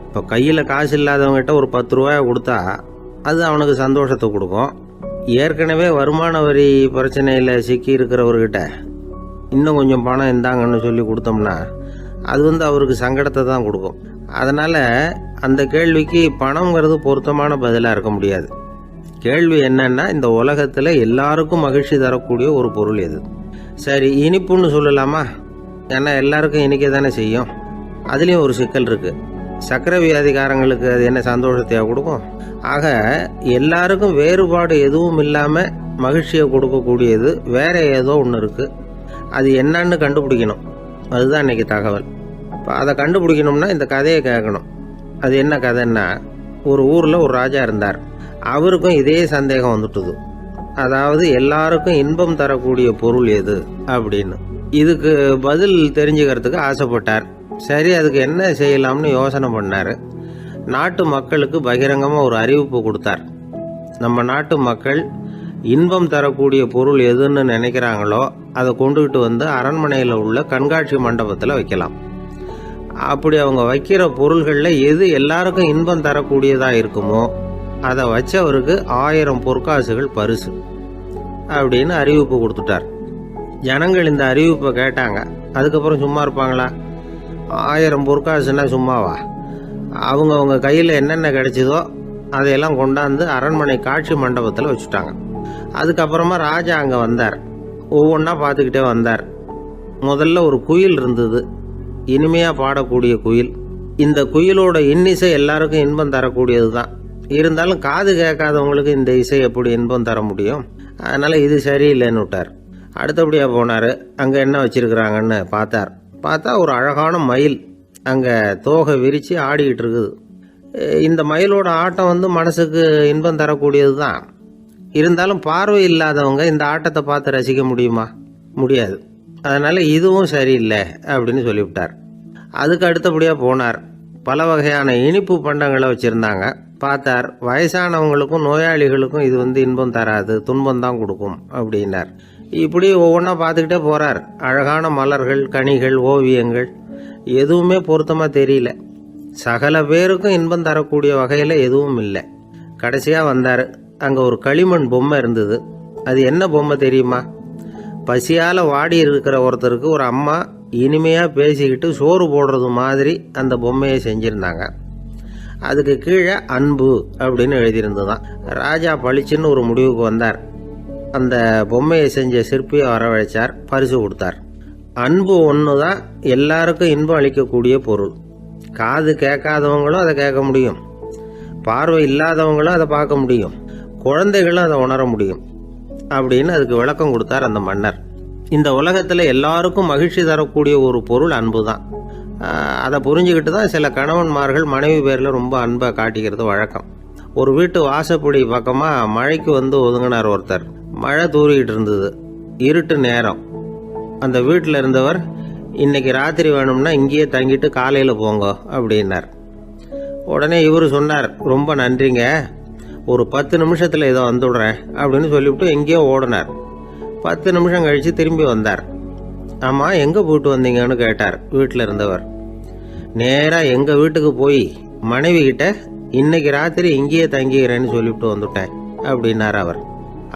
இப்போ கையில் காசு இல்லாதவங்ககிட்ட ஒரு 10 ரூபாயை கொடுத்தா அது அவனுக்கு சந்தோஷத்தை கொடுக்கும். ஏற்கனவே வருமான வரி பிரச்சனையில் சிக்கி இருக்கிறவர்கிட்ட இன்னும் கொஞ்சம் பணம் இருந்தாங்கன்னு சொல்லி கொடுத்தோம்னா அது அவருக்கு சங்கடத்தை தான் கொடுக்கும். அதனால் அந்த கேள்விக்கு பணங்கிறது பொருத்தமான பதிலாக இருக்க முடியாது. கேள்வி என்னன்னா, இந்த உலகத்தில் எல்லாருக்கும் மகிழ்ச்சி தரக்கூடிய ஒரு பொருள் எது? சரி, இனிப்புன்னு சொல்லலாமா? ஏன்னா எல்லாருக்கும் இனிக்க தானே செய்யும். அதுலேயும் ஒரு சிக்கல் இருக்குது. சர்க்கரை வியாதிக்காரங்களுக்கு அது என்ன சந்தோஷத்தையாக கொடுக்கும்? ஆக எல்லாருக்கும் வேறுபாடு எதுவும் இல்லாமல் மகிழ்ச்சியை கொடுக்கக்கூடியது வேற ஏதோ ஒன்று இருக்குது. அது என்னன்னு கண்டுபிடிக்கணும். அதுதான் இன்னைக்கு தகவல். இப்போ அதை கண்டுபிடிக்கணும்னா இந்த கதையை கேட்கணும். அது என்ன கதைன்னா, ஒரு ஊரில் ஒரு ராஜா இருந்தார். அவருக்கும் இதே சந்தேகம் வந்துட்டுது. அதாவது எல்லாருக்கும் இன்பம் தரக்கூடிய பொருள் எது அப்படின்னு. இதுக்கு பதில் தெரிஞ்சுக்கிறதுக்கு ஆசைப்பட்டார். சரி, அதுக்கு என்ன செய்யலாம்னு யோசனை பண்ணார். நாட்டு மக்களுக்கு பகிரங்கமாக ஒரு அறிவிப்பு கொடுத்தார். நம்ம நாட்டு மக்கள் இன்பம் தரக்கூடிய பொருள் எதுன்னு நினைக்கிறாங்களோ அதை கொண்டுகிட்டு அரண்மனையில் உள்ள கண்காட்சி மண்டபத்தில் வைக்கலாம். அப்படி அவங்க வைக்கிற பொருள்களில் எது எல்லாருக்கும் இன்பம் தரக்கூடியதாக இருக்குமோ அதை வச்சவருக்கு 1000 பொற்காசுகள் பரிசு அப்படின்னு அறிவிப்பு கொடுத்துட்டார். ஜனங்கள் இந்த அறிவிப்பை கேட்டாங்க. அதுக்கப்புறம் சும்மா இருப்பாங்களா? 1000 பொற்காசுன்னா சும்மாவா? அவங்க கையில் என்னென்ன கிடைச்சதோ அதையெல்லாம் கொண்டாந்து அரண்மனை காட்சி மண்டபத்தில் வச்சுட்டாங்க. அதுக்கப்புறமா ராஜா அங்கே வந்தார். ஒவ்வொன்றா பார்த்துக்கிட்டே வந்தார். முதல்ல ஒரு குயில் இருந்தது, இனிமையாக பாடக்கூடிய குயில். இந்த குயிலோட இன்னிசை எல்லாருக்கும் இன்பம் தரக்கூடியது தான். இருந்தாலும் காது கேட்காதவங்களுக்கு இந்த இசை எப்படி இன்பம் தர முடியும்? அதனால் இது சரியில்லைன்னு விட்டார். அடுத்தபடியாக போனார். அங்கே என்ன வச்சுருக்குறாங்கன்னு பார்த்தா ஒரு அழகான மயில் அங்கே தோகை விரித்து ஆடிக்கிட்டு இருக்குது. இந்த மயிலோட ஆட்டம் மனசுக்கு இன்பம் தரக்கூடியது தான். இருந்தாலும் பார்வை இல்லாதவங்க இந்த ஆட்டத்தை பார்த்து ரசிக்க முடியுமா? முடியாது. அதனால் இதுவும் சரியில்லை அப்படின்னு சொல்லிவிட்டார். அதுக்கு அடுத்தபடியாக போனார். பல வகையான இனிப்பு பண்டங்களை வச்சுருந்தாங்க. பார்த்தார், வயசானவங்களுக்கும் நோயாளிகளுக்கும் இது இன்பம் தராது, துன்பம் தான் கொடுக்கும் அப்படின்னார். இப்படி ஒவ்வொன்றா பார்த்துக்கிட்டே போகிறார். அழகான மலர்கள், கனிகள், ஓவியங்கள் எதுவுமே பொருத்தமாக தெரியல. சகல பேருக்கும் இன்பம் தரக்கூடிய வகையில் எதுவும் இல்லை. கடைசியாக வந்தார். அங்கே ஒரு களிமண் பொம்மை இருந்தது. அது என்ன பொம்மை தெரியுமா? பசியால் வாடி இருக்கிற ஒருத்தருக்கு ஒரு அம்மா இனிமையாக பேசிக்கிட்டு சோறு போடுறது மாதிரி அந்த பொம்மையை செஞ்சுருந்தாங்க. அதுக்கு கீழே அன்பு அப்படின்னு எழுதியிருந்துதான். ராஜா பளிச்சுன்னு ஒரு முடிவுக்கு வந்தார். அந்த பொம்மையை செஞ்ச சிற்பியை வரவழைச்சார், பரிசு கொடுத்தார். அன்பு ஒன்று தான் எல்லாருக்கும் இன்பம் அளிக்கக்கூடிய பொருள். காது கேட்காதவங்களும் அதை கேட்க முடியும், பார்வை இல்லாதவங்களும் அதை பார்க்க முடியும், குழந்தைகளும் அதை உணர முடியும் அப்படின்னு அதுக்கு விளக்கம் கொடுத்தார் அந்த மன்னர். இந்த உலகத்தில் எல்லாருக்கும் மகிழ்ச்சி தரக்கூடிய ஒரு பொருள் அன்பு தான். அதை புரிஞ்சுக்கிட்டு தான் சில கணவன்மார்கள் மனைவி பேரில் ரொம்ப அன்பை காட்டிக்கிறது வழக்கம். ஒரு வீட்டு வாசப்படி பக்கமாக மழைக்கு வந்து ஒதுங்கினார் ஒருத்தர். மழை தூரிக்கிட்டு இருந்தது, இருட்டு நேரம். அந்த வீட்டில் இருந்தவர், இன்னைக்கு ராத்திரி வேணும்னா இங்கேயே தங்கிட்டு காலையில் போங்க அப்படின்னார். உடனே இவர் சொன்னார், ரொம்ப நன்றிங்க, ஒரு 10 நிமிஷத்தில் இதை வந்துடுறேன் அப்படின்னு சொல்லிவிட்டு எங்கேயோ ஓடினார். 10 நிமிஷம் கழித்து திரும்பி வந்தார். ஆமாம், எங்கே போயிட்டு வந்தீங்கன்னு கேட்டார் வீட்டில் இருந்தவர். நேராக எங்கள் வீட்டுக்கு போய் மனைவி கிட்ட இன்னைக்கு ராத்திரி இங்கேயே தங்கிக்கிறேன்னு சொல்லிவிட்டு வந்துட்டேன் அப்படின்னார் அவர்.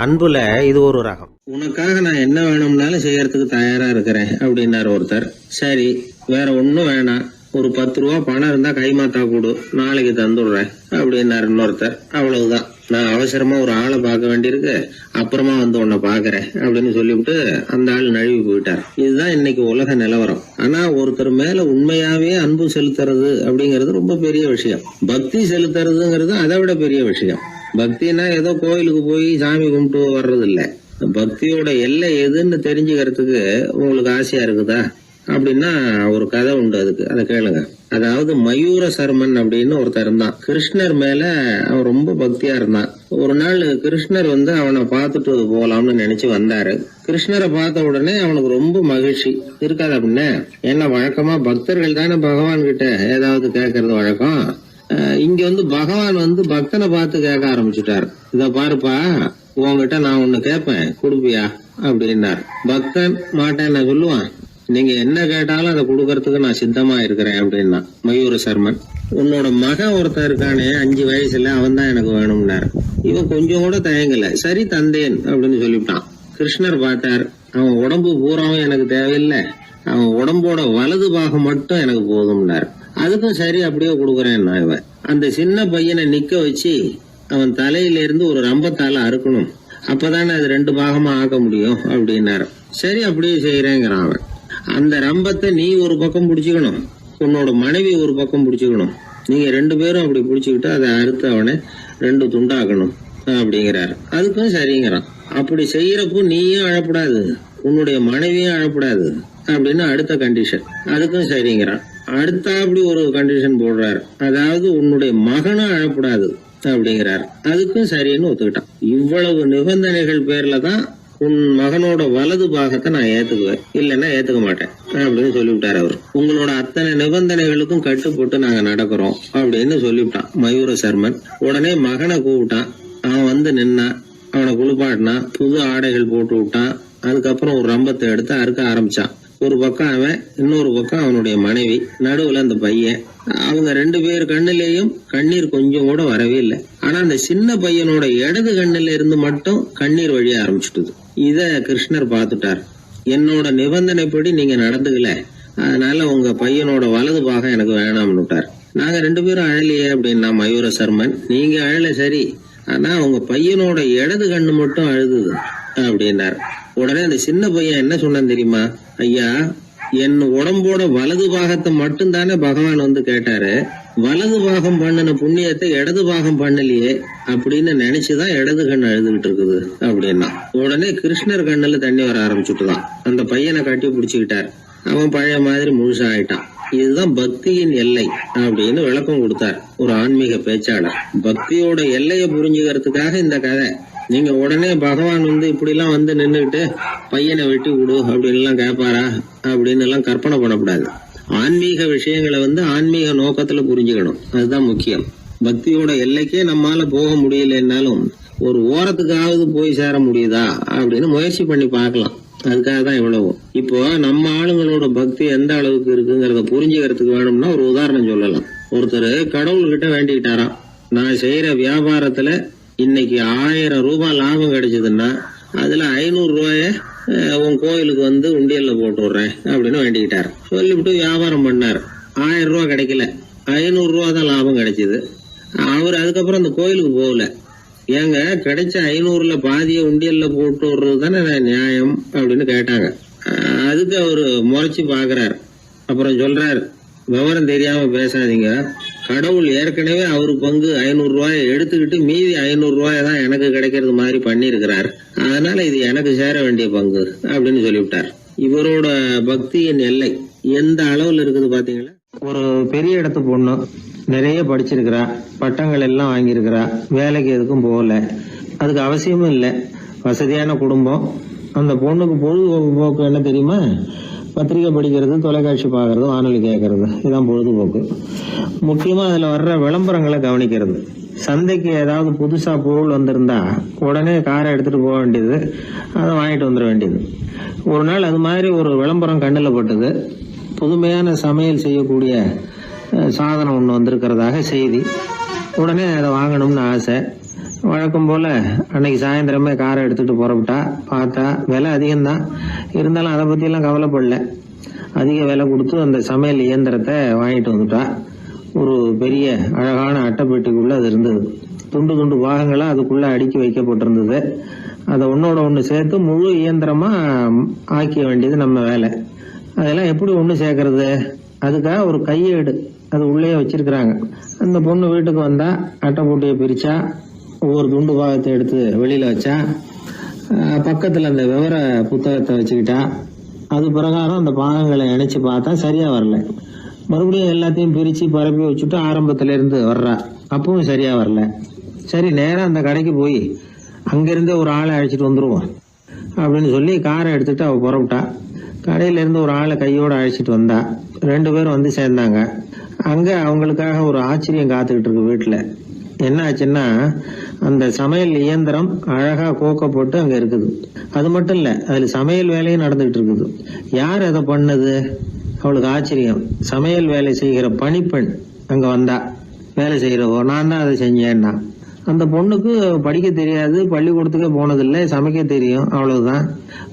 அன்புல இது ஒரு ரகம். உனக்காக நான் என்ன வேணும்னாலும் செய்யறதுக்கு தயாரா இருக்கிறேன் அப்படின்னாரு ஒருத்தர். சரி, வேற ஒன்றும் வேணாம், ஒரு 10 ரூபா பணம் இருந்தா கைமாத்தா கொடு, நாளைக்கு தந்துடுறேன் அப்படின்னாரு இன்னொருத்தர். அவ்வளவுதான், நான் அவசரமா ஒரு ஆளை பார்க்க வேண்டியிருக்கு, அப்புறமா வந்து உன்னை பாக்குறேன் அப்படின்னு சொல்லிவிட்டு அந்த ஆள் நழுவி போயிட்டார். இதுதான் இன்னைக்கு உலக நிலவரம். ஆனா ஒருத்தர் மேல உண்மையாவே அன்பு செலுத்துறது அப்படிங்கிறது ரொம்ப பெரிய விஷயம். பக்தி செலுத்துறதுங்கிறது அதை விட பெரிய விஷயம். பக்தினா ஏதோ கோயிலுக்கு போய் சாமி கும்பிட்டு வர்றது இல்ல. பக்தியோட எல்லை எதுன்னு தெரிஞ்சுக்கிறதுக்கு உங்களுக்கு ஆசையா இருக்குதா அப்படின்னா ஒரு கதை உண்டு, அதுக்கு அதை கேளுங்க. அதாவது மயூர சர்மன் அப்படின்னு ஒருத்தர் இருந்தான். கிருஷ்ணர் மேல அவன் ரொம்ப பக்தியா இருந்தான். ஒரு நாள் கிருஷ்ணர் வந்து அவனை பார்த்துட்டு போகலாம்னு நினைச்சு வந்தாரு. கிருஷ்ணரை பார்த்த உடனே அவனுக்கு ரொம்ப மகிழ்ச்சி இருக்காது அப்படின்னா. ஏன்னா வழக்கமா பக்தர்கள் தானே பகவான் கிட்ட ஏதாவது கேட்கறது வழக்கம். இங்க வந்து பகவான் வந்து பக்தனை பார்த்து கேட்க ஆரம்பிச்சுட்டாரு. இத பாருப்பா, உங்ககிட்ட நான் ஒண்ணு கேட்பேன், கொடுப்பியா அப்படின்னார். பக்தன் மாட்டேன் நான் சொல்லுவான், நீங்க என்ன கேட்டாலும் அதை கொடுக்கறதுக்கு நான் சித்தமா இருக்கிறேன் அப்படின்னா மயூர சர்மன். உன்னோட மகன் ஒருத்தன் இருக்கானே 5 வயசுல, அவன் தான் எனக்கு வேணும்னாரு. இவன் கொஞ்சம் கூட தயங்கல, சரி தந்தேன் அப்படின்னு சொல்லிவிட்டான். கிருஷ்ணர் பார்த்தார், அவன் உடம்பு பூராவும் எனக்கு தேவையில்லை, அவன் உடம்போட வலது பாகம் மட்டும் எனக்கு போதும்னாரு. அதுக்கும் சரி அப்படியே கொடுக்குறேன். இவன் அந்த சின்ன பையனை நிக்க வச்சு அவன் தலையில இருந்து ஒரு ரம்பத்தால அறுக்கணும், அப்பதானே அது 2 பாகமா ஆக்க முடியும் அப்படின்னாரு. சரி அப்படியே செய்யறேங்கிறான் அவன். அந்த ரம்பத்தை நீ ஒரு பக்கம் பிடிச்சுக்கணும், உன்னோட மனைவி ஒரு பக்கம் பிடிச்சுக்கணும், நீங்க 2 பேரும் அப்படி பிடிச்சுக்கிட்டு அதை அறுத்து அவனை 2 துண்டாக்கணும் அப்படிங்கிறாரு. அதுக்கும் சரிங்கிறான். அப்படி செய்யறப்போ நீயும் அழப்படாது, உன்னுடைய மனைவியும் அழப்படாது அப்படின்னு அடுத்த கண்டிஷன். அதுக்கும் சரிங்கிறான். அடுத்த அப்படி ஒரு கண்டிஷன் போடுறாரு, அதாவது உன்னுடைய மகனும் அழப்படாது அப்படிங்கிறாரு. அதுக்கும் சரின்னு ஒத்துக்கிட்டான். இவ்வளவு நிபந்தனைகள் பேர்ல தான் உன் மகனோட வலது பாகத்தை நான் ஏத்துக்குவேன், இல்லைன்னா ஏத்துக்க மாட்டேன் அப்படின்னு சொல்லிவிட்டாரு அவர். உங்களோட அத்தனை நிபந்தனைகளுக்கும் கட்டுப்பட்டு நாங்க நடக்கிறோம் அப்படின்னு சொல்லிவிட்டான் மயூர சர்மன். உடனே மகனை கூப்பிட்டான். அவன் வந்து நின்னான், அவனை குளிப்பாட்டினான், புது ஆடைகள் போட்டு விட்டான். அதுக்கப்புறம் ஒரு ரம்பத்தை எடுத்து அறுக்க ஆரம்பிச்சான். ஒரு பக்கம் அவன், இன்னொரு பக்கம் அவனுடைய மனைவி, நடுவுல அந்த பையன். அவங்க 2 பேர் கண்ணிலேயும் கண்ணீர் கொஞ்சம் கூட வரவே இல்லை. ஆனா அந்த சின்ன பையனோட இடது கண்ணில இருந்து மட்டும் கண்ணீர் வழிய ஆரம்பிச்சுட்டுது. இத கிருஷ்ணர் பார்த்துட்டார். என்னோட நிபந்தனைப்படி நீங்க நடந்துக்கல, அதனால உங்க பையனோட வலது பாகம் எனக்கு வேணாம்னு விட்டார். நாங்க 2 பேரும் அழலையே அப்படின்னா மயூர சர்மன். நீங்க அழல சரி, ஆனா உங்க பையனோட இடது கண்ணு மட்டும் அழுதுது அப்படின்னார். உடனே அந்த சின்ன பையன் என்ன சொன்னான் தெரியுமா? ஐயா, என் உடம்போட வலது பாகத்தை மட்டும் தானே பகவான் வந்து கேட்டாரு, வலது பாகம் பண்ணின புண்ணியத்தை இடது பாகம் பண்ணலையே அப்படின்னு நினைச்சுதான் இடது கண் அழுதுகிட்டு இருக்குது அப்படின்னா. உடனே கிருஷ்ணர் கண்ணுல தண்ணி வர ஆரம்பிச்சுட்டுதான். அந்த பையனை கட்டி பிடிச்சுக்கிட்டார். அவன் பழைய மாதிரி முழுசா ஆயிட்டான். இதுதான் பக்தியின் எல்லை அப்படின்னு விளக்கம் கொடுத்தார் ஒரு ஆன்மீக பேச்சாளர். பக்தியோட எல்லையை புரிஞ்சுக்கிறதுக்காக இந்த கதை. நீங்க உடனே பகவான் வந்து இப்படி எல்லாம் வந்து நின்றுகிட்டு பையனை வெட்டி விடு அப்படின்னு எல்லாம் கேட்பாரா அப்படின்னு எல்லாம் கற்பனை பண்ணக்கூடாது. ஆன்மீக விஷயங்களை வந்து ஆன்மீக நோக்கத்துல புரிஞ்சுக்கணும், அதுதான் முக்கியம். பக்தியோட எல்லைக்கே நம்மால போக முடியலன்னாலும் ஒரு ஓரத்துக்காவது போய் சேர முடியுதா அப்படின்னு முயற்சி பண்ணி பார்க்கலாம். அதுக்காக தான் இவ்வளவு. இப்போ நம்ம ஆளுங்களோட பக்தி எந்த அளவுக்கு இருக்குங்கிறத புரிஞ்சுக்கிறதுக்கு வேணும்னா ஒரு உதாரணம் சொல்லலாம். ஒருத்தர் கடவுள்கிட்ட வேண்டிக்கிட்டாராம், நான் செய்யற வியாபாரத்துல இன்னைக்கு 1000 ரூபாய் லாபம் கிடைச்சதுன்னா அதில் 500 ரூபாய உன் கோயிலுக்கு வந்து உண்டியல்ல போட்டு விடுறேன் அப்படின்னு வேண்டிக்கிட்டார். சொல்லிவிட்டு வியாபாரம் பண்ணார். 1000 ரூபா கிடைக்கல, 500 ரூபா தான் லாபம் கிடைச்சிது. அவர் அதுக்கப்புறம் அந்த கோயிலுக்கு போகல. ஏங்க, கிடைச்ச 500ல பாதியை உண்டியல்ல போட்டு விடுறது தானே நியாயம் அப்படின்னு கேட்டாங்க. அதுக்கு அவர் முறைச்சு பாக்குறாரு. அப்புறம் சொல்றாரு, விவரம் தெரியாம பேசாதீங்க, கடவுள் ஏற்கனவே அவரு பங்கு 500 ரூபாயை எடுத்துக்கிட்டு மீதி 500 ரூபாயை தான் எனக்கு கிடைக்கிறது மாதிரி பண்ணியிருக்கிறார். அதனால இது எனக்கு சேர வேண்டிய பங்கு அப்படின்னு சொல்லிவிட்டார். இவரோட பக்தியின் எல்லை எந்த அளவுல இருக்குது பாத்தீங்களா? ஒரு பெரிய இடத்து பொண்ணு, நிறைய படிச்சிருக்கிறா, பட்டங்கள் எல்லாம் வாங்கியிருக்கிறா, வேலைக்கு எதுக்கும் போகல, அதுக்கு அவசியமும் இல்லை, வசதியான குடும்பம். அந்த பொண்ணுக்கு பொழுதுபோக்கு என்ன தெரியுமா? பத்திரிகை படிக்கிறது, தொலைக்காட்சி பார்க்கறது, வானொலி கேட்கறது, இதுதான் பொழுதுபோக்கு. முக்கியமா அதுல வர்ற விளம்பரங்களை கவனிக்கிறது. சந்தைக்கு ஏதாவது புதுசா பொருள் வந்திருந்தா உடனே காரை எடுத்துட்டு போக வேண்டியது, அதை வாங்கிட்டு வந்துட வேண்டியது. ஒரு நாள் அது மாதிரி ஒரு விளம்பரம் கண்ணில் பட்டது. புதுமையான சமையல் செய்யக்கூடிய சாதனம் ஒன்று வந்திருக்கிறதாக செய்தி. உடனே அதை வாங்கணும்னு ஆசை. வழக்கம் போல அன்னைக்கு சாயந்தரமே காரை எடுத்துட்டு புறப்பட்டா. பார்த்தா விலை அதிகம்தான், இருந்தாலும் அதை பற்றியெல்லாம் கவலைப்படல. அதிக விலை கொடுத்து அந்த சமையல் இயந்திரத்தை வாங்கிட்டு வந்துட்டா. ஒரு பெரிய அழகான அட்டைப்பெட்டிக்குள்ள அது இருந்தது. துண்டு துண்டு பாகங்களா அதுக்குள்ள அடுக்கி வைக்கப்பட்டிருந்தது. அதை ஒன்னோட ஒன்று சேர்த்து முழு இயந்திரமா ஆக்கிய வேண்டியது நம்ம வேலை. அதெல்லாம் எப்படி ஒன்று சேர்க்கறது? அதுக்காக ஒரு கையேடு அது உள்ளே வச்சிருக்கிறாங்க. அந்த பொண்ணு வீட்டுக்கு வந்தா அட்டைப்பூட்டியை பிரிச்சா, ஒவ்வொரு துண்டு பாகத்தை எடுத்து வெளியில வச்சா, பக்கத்துல அந்த விவர புத்தகத்தை வச்சுக்கிட்டா. அது பிரகாரம் அந்த பாகங்களை இணைச்சு பார்த்தா சரியா வரல. மறுபடியும் எல்லாத்தையும் பிரிச்சு பரப்பி வச்சுட்டு ஆரம்பத்துல இருந்து வர்றா. அப்பவும் சரியா வரல. சரி, நேரம் அந்த கடைக்கு போய் அங்கிருந்தே ஒரு ஆளை அழைச்சிட்டு வந்துருவோம் அப்படின்னு சொல்லி காரை எடுத்துட்டு அவ புறப்பட்டா. கடையில இருந்து ஒரு ஆளை கையோட அழைச்சிட்டு வந்தா. 2 பேரும் வந்து சேர்ந்தாங்க. அங்க அவங்களுக்காக ஒரு ஆச்சரியம் காத்துக்கிட்டு இருக்கு வீட்டுல. என்ன ஆச்சுன்னா, அந்த சமையல் இயந்திரம் அழகா கோக்கப்பட்டு அங்க இருக்குது. அது மட்டும் இல்ல, அதுல சமையல் வேலையும் நடந்துகிட்டு இருக்குது. யார் அதை பண்ணது? அவளுக்கு ஆச்சரியம். சமையல் வேலை செய்கிற பணிப்பெண் அங்க வந்தா. வேலை செய்யறவோ, நான் தான் அதை செஞ்சேன்னா. அந்த பொண்ணுக்கு படிக்க தெரியாது, பள்ளிக்கூடத்துக்கே போனதில்லை, சமைக்க தெரியும், அவ்வளவுதான்.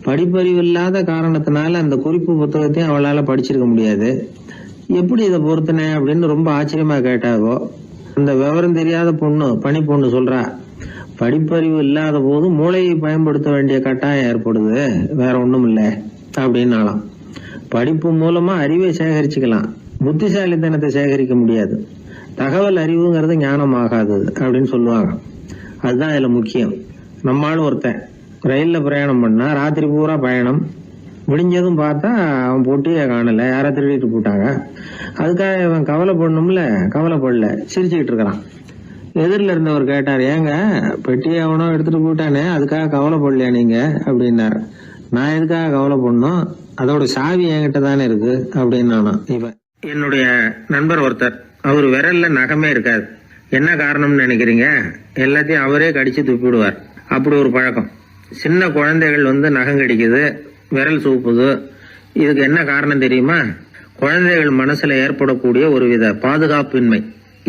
படிப்பறிவு இல்லாத காரணத்தினால அந்த குறிப்பு புத்தகத்தையும் அவளால படிச்சிருக்க முடியாது. எப்படி இதை பொறுத்தனே அப்படின்னு ரொம்ப ஆச்சரியமா கேட்டாவோ. அந்த விவரம் தெரியாத பொண்ணு, பணி பொண்ணு சொல்றா, படிப்பறிவு இல்லாத போது மூளையை பயன்படுத்த வேண்டிய கட்டாயம் ஏற்படுது, வேற ஒண்ணும் இல்லை அப்படின்னாலாம். படிப்பு மூலமா அறிவை சேகரிச்சுக்கலாம், புத்திசாலித்தனத்தை சேகரிக்க முடியாது. தகவல் அறிவுங்கிறது ஞானம் ஆகாது அப்படின்னு சொல்லுவாங்க. அதுதான் இதுல முக்கியம். நம்மளும் ஒருத்தன் ரயில்ல பிரயாணம் பண்ணா, ராத்திரி பூரா பயணம், முடிஞ்சதும் பார்த்தா அவன் பொட்டியை காணல, யாரை திருடிட்டு போட்டாங்க. அதுக்காக இவன் கவலைப்படணும்ல, கவலைப்படல, சிரிச்சுக்கிட்டு இருக்கிறான். எதிரில் இருந்தவர் கேட்டார், ஏங்க பெட்டியை அவனோ எடுத்துட்டு போட்டானே, அதுக்காக கவலைப்படலையா நீங்க அப்படின்னாரு. நான் எதுக்காக கவலைப்படணும், அதோட சாவி என்கிட்ட தானே இருக்கு அப்படின்னு நானும். இவன் என்னுடைய நண்பர் ஒருத்தர், அவர் விரல்ல நகமே இருக்காது. என்ன காரணம்னு நினைக்கிறீங்க? எல்லாத்தையும் அவரே கடிச்சு துப்பிடுவார். அப்படி ஒரு பழக்கம். சின்ன குழந்தைகள் வந்து நகம் கடிக்குது, விரல் சூப்புது. இதுக்கு என்ன காரணம் தெரியுமா? குழந்தைகள் மனசுல ஏற்படக்கூடிய ஒருவித பாதுகாப்பின்மை,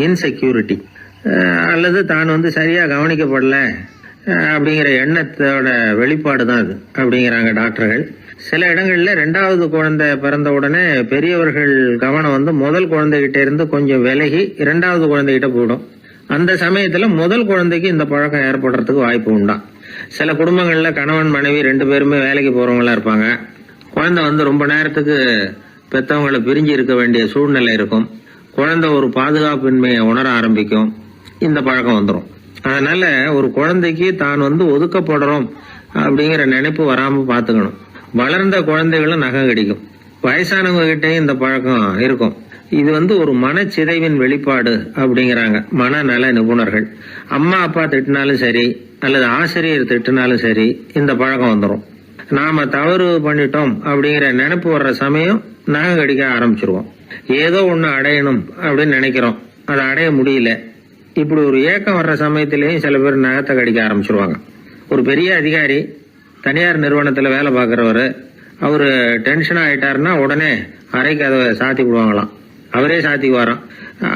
இன்செக்யூரிட்டி, அல்லது தான் வந்து சரியா கவனிக்கப்படல அப்படிங்கிற எண்ணத்தோட வெளிப்பாடு தான் அது அப்படிங்கிறாங்க டாக்டர்கள். சில இடங்கள்ல 2வது குழந்தை பிறந்த உடனே பெரியவர்கள் கவனம் வந்து முதல் குழந்தைகிட்ட இருந்து கொஞ்சம் விலகி 2வது குழந்தைகிட்ட போயிடும். அந்த சமயத்துல முதல் குழந்தைக்கு இந்த பழக்கம் ஏற்படுறதுக்கு வாய்ப்பு உண்டாம். சில குடும்பங்கள்ல கணவன் மனைவி 2 பேருமே வேலைக்கு போறவங்களா இருப்பாங்க. குழந்தை வந்து ரொம்ப நேரத்துக்கு பெத்தவங்களை பிரிஞ்சு இருக்க வேண்டிய சூழ்நிலை இருக்கும். குழந்தை ஒரு பாதுகாப்பின்மையை உணர ஆரம்பிக்கும். இந்த பழக்கம் வந்துடும். அதனால ஒரு குழந்தைக்கு தான் வந்து ஒதுக்கப்படுறோம் அப்படிங்கிற நினைப்பு வராம பாத்துக்கணும். வளர்ந்த குழந்தைகளும் நகம் கடிக்கும். வயசானவங்க கிட்டையும் இந்த பழக்கம் இருக்கும். இது வந்து ஒரு மனச்சிதைவின் வெளிப்பாடு அப்படிங்கிறாங்க மனநல நிபுணர்கள். அம்மா அப்பா திட்டினாலும் சரி, அல்லது ஆசிரியர் திட்டினாலும் சரி, இந்த பழக்கம் வந்துடும். நாம தவறு பண்ணிட்டோம் அப்படிங்கிற நினைப்பு வர்ற சமயம் நகம் கடிக்க ஆரம்பிச்சிருவோம். ஏதோ ஒண்ணு அடையணும் அப்படின்னு நினைக்கிறோம், அதை அடைய முடியல. இப்படி ஒரு ஏக்கம் வர்ற சமயத்திலேயும் சில பேர் நகத்தை கடிக்க ஆரம்பிச்சிருவாங்க. ஒரு பெரிய அதிகாரி, தனியார் நிறுவனத்துல வேலை பார்க்கிறவரு, அவரு டென்ஷன் ஆயிட்டாருன்னா உடனே அறைக்கு அதை சாத்தி விடுவாங்களாம். அவரே சாத்திக்குவாராம்.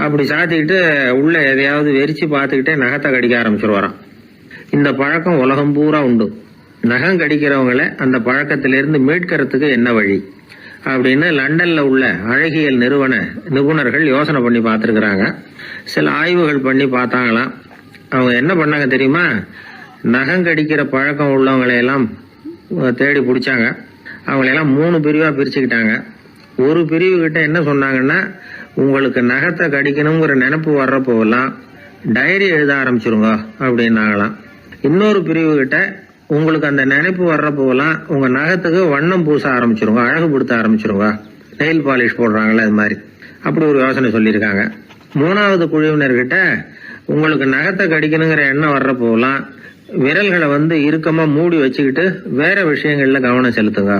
அப்படி சாத்திக்கிட்டு உள்ள எதையாவது வெறிச்சு பார்த்துக்கிட்டே நகத்தை கடிக்க ஆரம்பிச்சிருவாராம். இந்த பழக்கம் உலகம் பூரா உண்டு. நகம் கடிக்கிறவங்களை அந்த பழக்கத்திலிருந்து மீட்கிறதுக்கு என்ன வழி அப்படின்னு லண்டன்ல உள்ள அழகியல் நிபுணர்கள் யோசனை பண்ணி பார்த்துருக்குறாங்க. சில ஆய்வுகள் பண்ணி பார்த்தாங்களாம். அவங்க என்ன பண்ணாங்க தெரியுமா? நகம் கடிக்கிற பழக்கம் உள்ளவங்களையெல்லாம் தேடி பிடிச்சாங்க. அவங்களையெல்லாம் 3 பிரிவாக பிரிச்சுக்கிட்டாங்க. ஒரு பிரிவு கிட்ட என்ன சொன்னாங்கன்னா, உங்களுக்கு நகத்தை கடிக்கணுங்கிற நினைப்பு வர்றப்போலாம் டைரி எழுத ஆரம்பிச்சிருங்க அப்படின்னாங்களாம். இன்னொரு பிரிவு கிட்ட உங்களுக்கு அந்த நினைப்பு வர்றப்போலாம் உங்க நகத்துக்கு வண்ணம் பூச ஆரம்பிச்சிருங்க, அழகுபடுத்த ஆரம்பிச்சிருங்க, நெயில் பாலிஷ் போடுறாங்களே அது மாதிரி, அப்படி ஒரு யோசனை சொல்லியிருக்காங்க. 3வது குழுவினர்கிட்ட உங்களுக்கு நகத்தை கடிக்கணுங்கிற எண்ணம் வர்றப்போலாம் விரல்களை இறுக்கமா மூடி வச்சுக்கிட்டு வேற விஷயங்கள்ல கவனம் செலுத்துங்க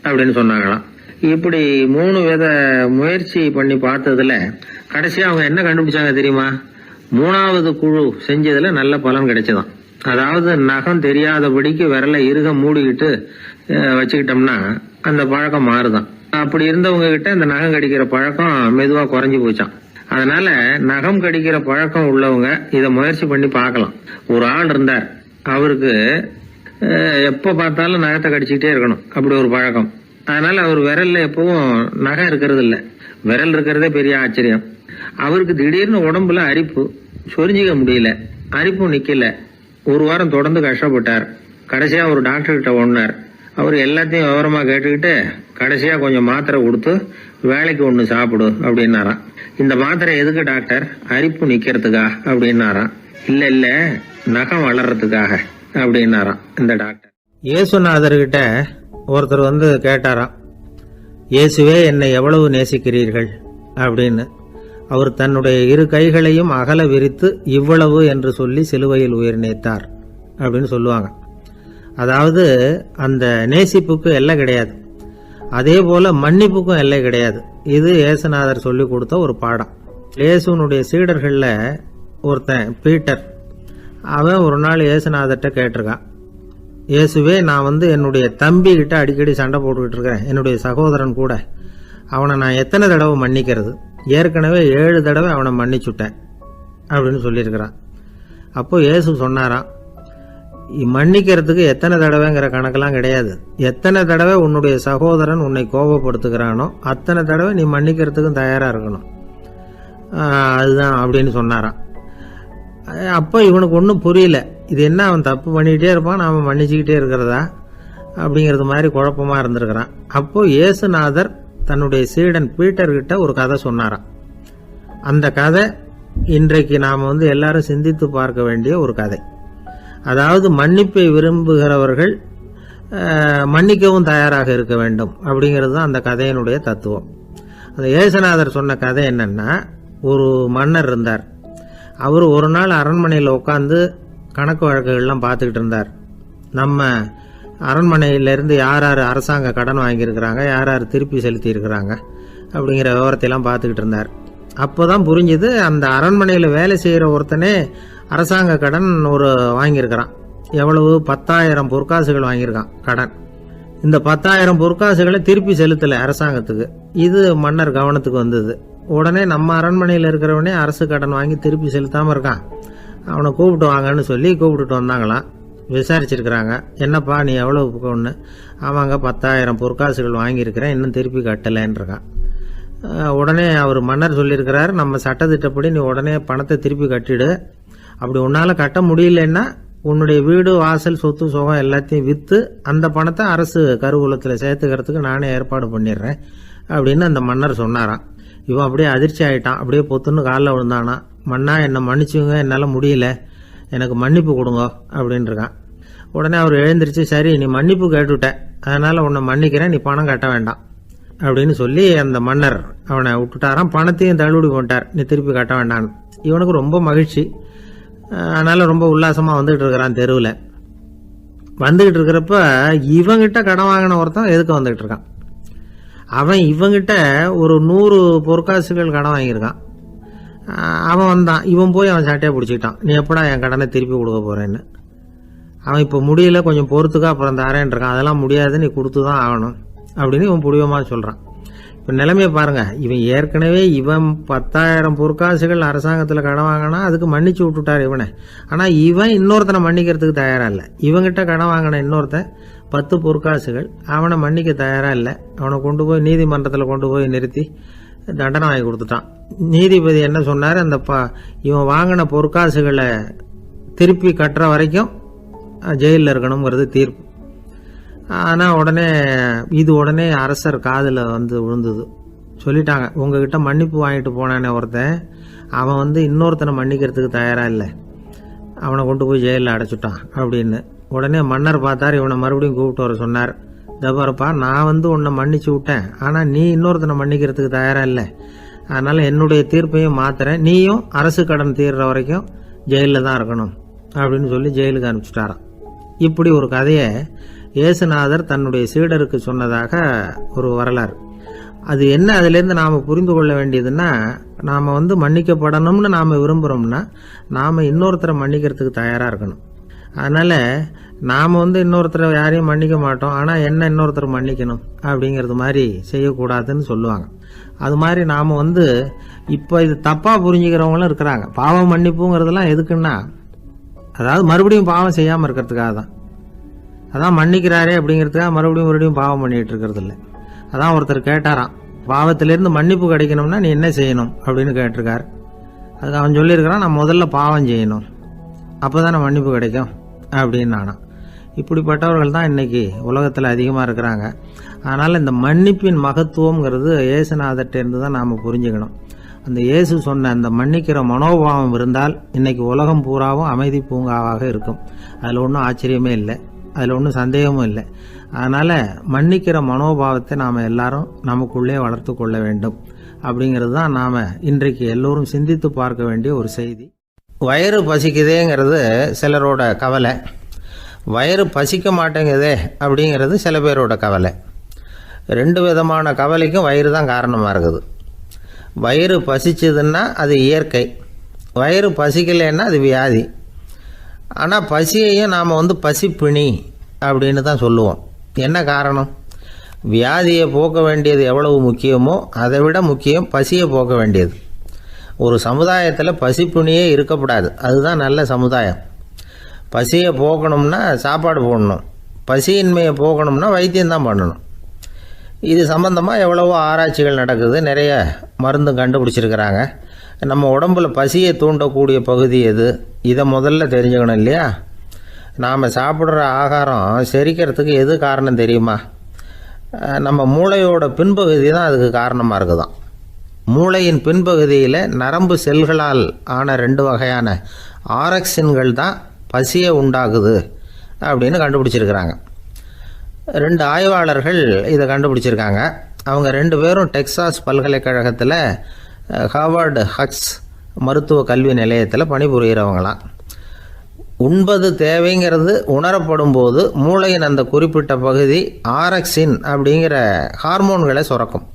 அப்படின்னு சொன்னாங்களாம். இப்படி 3 வித முயற்சி பண்ணி பார்த்ததுல கடைசியா அவங்க என்ன கண்டுபிடிச்சாங்க தெரியுமா? 3வது குழு செஞ்சதுல நல்ல பலன் கிடைச்சதாம். அதாவது நகம் தெரியாதபடிக்கு விரலை இறுக மூடிக்கிட்டு வச்சுக்கிட்டோம்னா அந்த பழக்கம் மாறுதான். அப்படி இருந்தவங்க கிட்ட இந்த நகம் கடிக்கிற பழக்கம் மெதுவா குறைஞ்சு போச்சான். அதனால நகம் கடிக்கிற பழக்கம் உள்ளவங்க இதை முயற்சி பண்ணி பார்க்கலாம். ஒரு ஆள் இருந்தார், அவருக்கு எப்ப பார்த்தாலும் நகத்தை கடிச்சுக்கிட்டே இருக்கணும், அப்படி ஒரு பழக்கம். அதனால அவர் விரல்ல எப்பவும் நகம் இருக்கிறது இல்லை, விரல் இருக்கிறதே பெரிய ஆச்சரியம். அவருக்கு திடீர்னு உடம்புல அரிப்பு, சொரிஞ்சிக்க முடியல, அரிப்பும் நிக்கல. 1 வாரம் தொடர்ந்து கஷ்டப்பட்டார். கடைசியா ஒரு டாக்டர் கிட்ட ஓடினார். அவர் எல்லாத்தையும் விவரமா கேட்டுக்கிட்டு கடைசியா கொஞ்சம் மாத்திரை கொடுத்து வேலைக்கு ஒண்ணு சாப்பிடு அப்படின்னாராம். இந்த மாத்திரை எதுக்கு டாக்டர்? அரிப்பு நிக்கிறதுக்கா அப்படின்னாராம். இல்ல நகம் வளர்றதுக்காக அப்படின்னாராம் இந்த டாக்டர். இயேசுநாதர்கிட்ட ஒருத்தர் கேட்டாராம், இயேசுவே என்னை எவ்வளவு நேசிக்கிறீர்கள் அப்படின்னு. அவர் தன்னுடைய 2 கைகளையும் அகல விரித்து இவ்வளவு என்று சொல்லி சிலுவையில் உயிர் நீத்தார் அப்படின்னு சொல்லுவாங்க. அதாவது அந்த நேசிப்புக்கு எல்லை கிடையாது, அதே போல மன்னிப்புக்கும் எல்லை கிடையாது. இது இயேசுநாதர் சொல்லி கொடுத்த ஒரு பாடம். இயேசுனுடைய சீடர்கள்ல ஒருத்தன் பீட்டர், அவன் ஒரு நாள் இயேசுநாதர்கிட்ட கேட்டிருக்கான், இயேசுவே நான் என்னுடைய தம்பி கிட்ட அடிக்கடி சண்டை போட்டுக்கிட்டு இருக்கிறேன், என்னுடைய சகோதரன் கூட, அவனை நான் எத்தனை தடவை மன்னிக்கிறது? ஏற்கனவே 7 தடவை அவனை மன்னிச்சுட்டேன் அப்படின்னு சொல்லியிருக்கிறான். அப்போ இயேசு சொன்னாராம், மன்னிக்கிறதுக்கு எத்தனை தடவைங்கிற கணக்கெல்லாம் கிடையாது. எத்தனை தடவை உன்னுடைய சகோதரன் உன்னை கோபப்படுத்துகிறானோ அத்தனை தடவை நீ மன்னிக்கிறதுக்கும் தயாரா இருக்கணும், அதுதான் அப்படின்னு சொன்னாராம். அப்போ இவனுக்கு ஒன்றும் புரியல, இது என்ன அவன் தப்பு பண்ணிக்கிட்டே இருப்பான், நாம மன்னிச்சுக்கிட்டே இருக்கிறதா அப்படிங்கிறது மாதிரி குழப்பமா இருந்திருக்கிறான். அப்போ இயேசுநாதர் தன்னுடைய சீடன் பீட்டர்கிட்ட ஒரு கதை சொன்னாராம். அந்த கதை இன்றைக்கு நாம் எல்லாரும் சிந்தித்து பார்க்க வேண்டிய ஒரு கதை. அதாவது மன்னிப்பை விரும்புகிறவர்கள் மன்னிக்கவும் தயாராக இருக்க வேண்டும் அப்படிங்கிறது தான் அந்த கதையினுடைய தத்துவம். அந்த இயேசுநாதர் சொன்ன கதை என்னன்னா, ஒரு மன்னர் இருந்தார். அவர் ஒரு நாள் அரண்மனையில் உட்காந்து கணக்கு வழக்குகள்லாம் பார்த்துக்கிட்டு இருந்தார். நம்ம அரண்மனையிலிருந்து யார் யார் அரசாங்க கடன் வாங்கியிருக்கிறாங்க, யார் யார் திருப்பி செலுத்தி இருக்கிறாங்க அப்படிங்கிற விவரத்தையெல்லாம் பார்த்துக்கிட்டு இருந்தார். அப்போதான் புரிஞ்சுது, அந்த அரண்மனையில் வேலை செய்கிற ஒருத்தனே அரசாங்க கடன் வாங்கியிருக்கிறான். எவ்வளவு? 10,000 பொற்காசுகள் வாங்கியிருக்கான் கடன். இந்த 10,000 பொற்காசுகளை திருப்பி செலுத்தலை அரசாங்கத்துக்கு. இது மன்னர் கவனத்துக்கு வந்தது. உடனே நம்ம அரண்மனையில் இருக்கிறவனே அரசு கடன் வாங்கி திருப்பி செலுத்தாமல் இருக்கான், அவனை கூப்பிட்டு வாங்கன்னு சொல்லி கூப்பிட்டுட்டு வந்தாங்களாம். விசாரிச்சிருக்கிறாங்க, என்னப்பா நீ எவ்வளவு ஒன்று? ஆமாங்க 10,000 பொற்காசுகள் வாங்கியிருக்கிறேன், இன்னும் திருப்பி கட்டலைன்னு இருக்கான். உடனே அவர் மன்னர் சொல்லியிருக்கிறார், நம்ம சட்டத்திட்டப்படி நீ உடனே பணத்தை திருப்பி கட்டிடு, அப்படி உன்னால் கட்ட முடியலன்னா உன்னுடைய வீடு வாசல் சொத்து சுகம் எல்லாத்தையும் விற்று அந்த பணத்தை அரசு கருவூலத்தில் சேர்த்துக்கிறதுக்கு நானே ஏற்பாடு பண்ணிடுறேன் அப்படின்னு அந்த மன்னர் சொன்னாராம். இவன் அப்படியே அதிர்ச்சி ஆகிட்டான், அப்படியே பொத்துன்னு காலில் விழுந்தானா. மன்னா என்னை மன்னிச்சுங்க, என்னால் முடியல, எனக்கு மன்னிப்பு கொடுங்க அப்படின்னு இருக்கான். உடனே அவர் எழுந்திரிச்சு, சரி நீ மன்னிப்பு கேட்டுவிட்ட, அதனால் உன்னை மன்னிக்கிறேன், நீ பணம் கட்ட வேண்டாம் அப்படின்னு சொல்லி அந்த மன்னர் அவனை விட்டுட்டாராம். பணத்தையும் தள்ளுபடி போட்டார், நீ திருப்பி கட்ட வேண்டான்னு. இவனுக்கு ரொம்ப மகிழ்ச்சி, அதனால ரொம்ப உல்லாசமாக வந்துகிட்டு இருக்கிறான். தெருவில் வந்துகிட்டு இருக்கிறப்ப இவங்கிட்ட கடன் வாங்கின ஒருத்தன் எதுக்கு வந்துகிட்டு இருக்கான். அவன் இவங்கிட்ட ஒரு 100 பொற்காசுகள் கடன் வாங்கியிருக்கான். அவன் வந்தான், இவன் போய் அவன் சட்டையை பிடிச்சிக்கிட்டான், நீ எப்படா என் கடனை திருப்பி கொடுக்க போறேன்னு. அவன் இப்போ முடியல, கொஞ்சம் பொறுத்துக்கா, அப்புறம் தரேன் இருக்கான். அதெல்லாம் முடியாது, நீ கொடுத்து தான் ஆகணும் அப்படின்னு இவன் புடிவமாக சொல்கிறான். இப்போ நிலைமையை பாருங்கள், இவன் ஏற்கனவே 10,000 பொற்காசுகள் அரசாங்கத்தில் கடன் வாங்கினா அதுக்கு மன்னிச்சு விட்டுட்டார் இவனை. ஆனால் இவன் இன்னொருத்தனை மன்னிக்கிறதுக்கு தயாராக இல்லை. இவங்கிட்ட கடன் வாங்கின இன்னொருத்தன் 10 பொற்காசுகள் அவனை மன்னிக்க தயாராக இல்லை. அவனை கொண்டு போய் நீதிமன்றத்தில் கொண்டு போய் நிறுத்தி தண்டனை வாங்கி கொடுத்துட்டான். நீதிபதி என்ன சொன்னார், அந்த இவன் வாங்கின பொற்காசுகளை திருப்பி கட்டுற வரைக்கும் ஜெயிலில் இருக்கணுங்கிறது தீர்ப்பு. ஆனால் உடனே அரசர் காதில் வந்து விழுந்தது. சொல்லிட்டாங்க, உங்ககிட்ட மன்னிப்பு வாங்கிட்டு போனானே ஒருத்தன், அவன் இன்னொருத்தனை மன்னிக்கிறதுக்கு தயாராக இல்லை, அவனை கொண்டு போய் ஜெயிலில் அடைச்சிட்டான் அப்படின்னு. உடனே மன்னர் பார்த்தார், இவனை மறுபடியும் கூப்பிட்டு வர சொன்னார். தபாரப்பா, நான் உன்னை மன்னிச்சு விட்டேன், ஆனால் நீ இன்னொருத்தனை மன்னிக்கிறதுக்கு தயாராக இல்லை, அதனால் என்னுடைய தீர்ப்பையும் மாத்துறேன், நீயும் அரசு கடன் தீர்ற வரைக்கும் ஜெயிலில் தான் இருக்கணும் அப்படின்னு சொல்லி ஜெயிலுக்கு அனுப்பிச்சிட்டாராம். இப்படி ஒரு கதையை இயேசுநாதர் தன்னுடைய சீடருக்கு சொன்னதாக ஒரு வரலாறு. அது என்ன, அதுலேருந்து நாம் புரிந்து கொள்ள வேண்டியதுன்னா, நாம் மன்னிக்கப்படணும்னு நாம் விரும்புகிறோம்னா நாம் இன்னொருத்தரை மன்னிக்கிறதுக்கு தயாராக இருக்கணும். அதனால் நாம் இன்னொருத்தரை யாரையும் மன்னிக்க மாட்டோம், ஆனால் என்ன இன்னொருத்தரை மன்னிக்கணும் அப்படிங்கிறது மாதிரி செய்யக்கூடாதுன்னு சொல்லுவாங்க. அது மாதிரி நாம் இப்போ இது தப்பாக புரிஞ்சுக்கிறவங்களும் இருக்கிறாங்க. பாவம் மன்னிப்புங்கிறதுலாம் எதுக்குன்னா, அதாவது மறுபடியும் பாவம் செய்யாமல் இருக்கிறதுக்காக தான். அதான் மன்னிக்கிறாரே அப்படிங்கிறதுக்காக மறுபடியும் பாவம் பண்ணிகிட்டு இருக்கிறது இல்லை. அதான் ஒருத்தர் கேட்டாராம், பாவத்திலேருந்து மன்னிப்பு கிடைக்கணும்னா நீ என்ன செய்யணும் அப்படின்னு கேட்டிருக்கார். அதுக்கு அவன் சொல்லியிருக்கிறான், நான் முதல்ல பாவம் செய்யணும், அப்போ தானே மன்னிப்பு கிடைக்கும் அப்படின்னு நானா. இப்படிப்பட்டவர்கள் தான் இன்றைக்கி உலகத்தில் அதிகமாக இருக்கிறாங்க. அதனால் இந்த மன்னிப்பின் மகத்துவங்கிறது இயேசுநாதர்கிட்டேருந்து தான் நாம் புரிஞ்சுக்கணும். அந்த இயேசு சொன்ன அந்த மன்னிக்கிற மனோபாவம் இருந்தால் இன்றைக்கி உலகம் பூராவும் அமைதி பூங்காவாக இருக்கும். அதில் ஒன்றும் ஆச்சரியமே இல்லை, அதில் ஒன்றும் சந்தேகமும் இல்லை. அதனால் மன்னிக்கிற மனோபாவத்தை நாம் எல்லாரும் நமக்குள்ளே வளர்த்து கொள்ள வேண்டும் அப்படிங்கிறது தான் நாம் இன்றைக்கு எல்லோரும் சிந்தித்து பார்க்க வேண்டிய ஒரு செய்தி. வயிறு பசிக்குதேங்கிறது சிலரோட கவலை, வயிறு பசிக்க மாட்டேங்குதே அப்படிங்கிறது சில பேரோட கவலை. 2 விதமான கவலைக்கும் வயிறு தான் காரணமாக இருக்குது. வயிறு பசிச்சதுன்னா அது இயற்கை, வயிறு பசிக்கலைன்னா அது வியாதி. ஆனால் பசியையும் நாம் பசிப்பிணி அப்படின்னு தான் சொல்லுவோம். என்ன காரணம்? வியாதியை போக்க வேண்டியது எவ்வளவு முக்கியமோ அதை விட முக்கியம் பசியை போக்க வேண்டியது. ஒரு சமுதாயத்தில் பசிப்பிணியே இருக்கக்கூடாது, அதுதான் நல்ல சமுதாயம். பசியை போக்கணும்னா சாப்பாடு போடணும், பசியின்மையை போக்கணும்னா வைத்தியம்தான் பண்ணணும். இது சம்பந்தமாக எவ்வளவோ ஆராய்ச்சிகள் நடக்குது, நிறைய மருந்து கண்டுபிடிச்சிருக்கிறாங்க. நம்ம உடம்புல பசியை தூண்டக்கூடிய பகுதி எது, இதை முதல்ல தெரிஞ்சுக்கணும் இல்லையா? நாம் சாப்பிட்ற ஆகாரம் செரிக்கிறதுக்கு எது காரணம் தெரியுமா? நம்ம மூளையோட பின்பகுதி தான் அதுக்கு காரணமாக இருக்குதாம். மூளையின் பின்பகுதியில் நரம்பு செல்களால் ஆன 2 வகையான ஆரக்சின்கள் தான் பசியை உண்டாக்குது அப்படின்னு கண்டுபிடிச்சிருக்கிறாங்க. 2 ஆய்வாளர்கள் இதை கண்டுபிடிச்சிருக்காங்க. அவங்க 2 பேரும் டெக்சாஸ் பல்கலைக்கழகத்தில் ஹார்வர்டு ஹக்ஸ் மருத்துவ கல்வி நிலையத்தில் பணிபுரிகிறவங்களாம். உண்பது தேவைங்கிறது உணரப்படும் போது மூளையின் அந்த குறிப்பிட்ட பகுதி ஆரக்சின் அப்படிங்கிற ஹார்மோன்களை சுரக்கும்.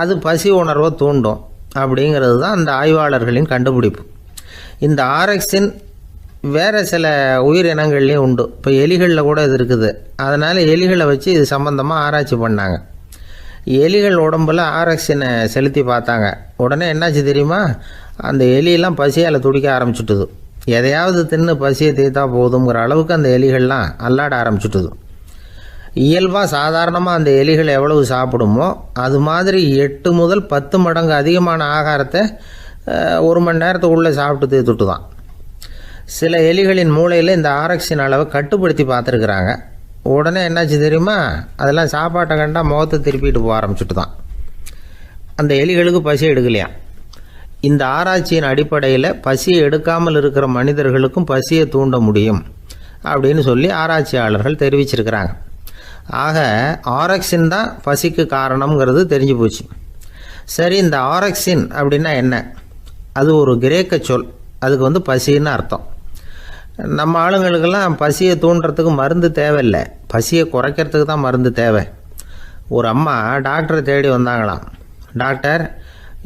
அது பசி உணர்வை தூண்டும் அப்படிங்கிறது தான் அந்த ஆய்வாளர்களின் கண்டுபிடிப்பு. இந்த ஆரக்சின் வேறு சில உயிரினங்கள்லேயும் உண்டு. இப்போ எலிகளில் கூட இது இருக்குது. அதனால் எலிகளை வச்சு இது சம்பந்தமாக ஆராய்ச்சி பண்ணாங்க. எலிகள் உடம்பில் ஆரக்சினை செலுத்தி பார்த்தாங்க. உடனே என்னாச்சு தெரியுமா? அந்த எலியெல்லாம் பசியால் துடிக்க ஆரம்பிச்சுட்டுது. எதையாவது தின்னு பசியை தீர்த்தா போதுங்கிற அளவுக்கு அந்த எலிகள்லாம் அல்லாட ஆரம்பிச்சுட்டுது. இயல்பாக சாதாரணமாக அந்த எலிகள் எவ்வளவு சாப்பிடுமோ அது மாதிரி 8 முதல் 10 மடங்கு அதிகமான ஆகாரத்தை 1 மணி நேரத்துக்குள்ளே சாப்பிட்டு தீர்த்துட்டு தான். சில எலிகளின் மூளையில் இந்த ஆரக்சின் அளவை கட்டுப்படுத்தி பார்த்துருக்குறாங்க. உடனே என்னாச்சு தெரியுமா? அதெல்லாம் சாப்பாட்டை கண்டால் முகத்தை திருப்பிட்டு போக ஆரம்பிச்சுட்டு தான். அந்த எலிகளுக்கு பசி எடுக்கலையாம். இந்த ஆராய்ச்சியின் அடிப்படையில் பசியை எடுக்காமல் இருக்கிற மனிதர்களுக்கும் பசியை தூண்ட முடியும் அப்படின்னு சொல்லி ஆராய்ச்சியாளர்கள் தெரிவிச்சிருக்கிறாங்க. ஆக ஆரக்சின் தான் பசிக்கு காரணம்ங்கிறது தெரிஞ்சு போச்சு. சரி, இந்த ஆரக்சின் அப்படின்னா என்ன? அது ஒரு கிரேக்க சொல். அதுக்கு பசின்னு அர்த்தம். நம்ம ஆளுங்களுக்கெல்லாம் பசியை தூண்டுறதுக்கு மருந்து தேவையில்லை, பசியை குறைக்கிறதுக்கு தான் மருந்து தேவை. ஒரு அம்மா டாக்டரை தேடி வந்தாங்களாம். டாக்டர்,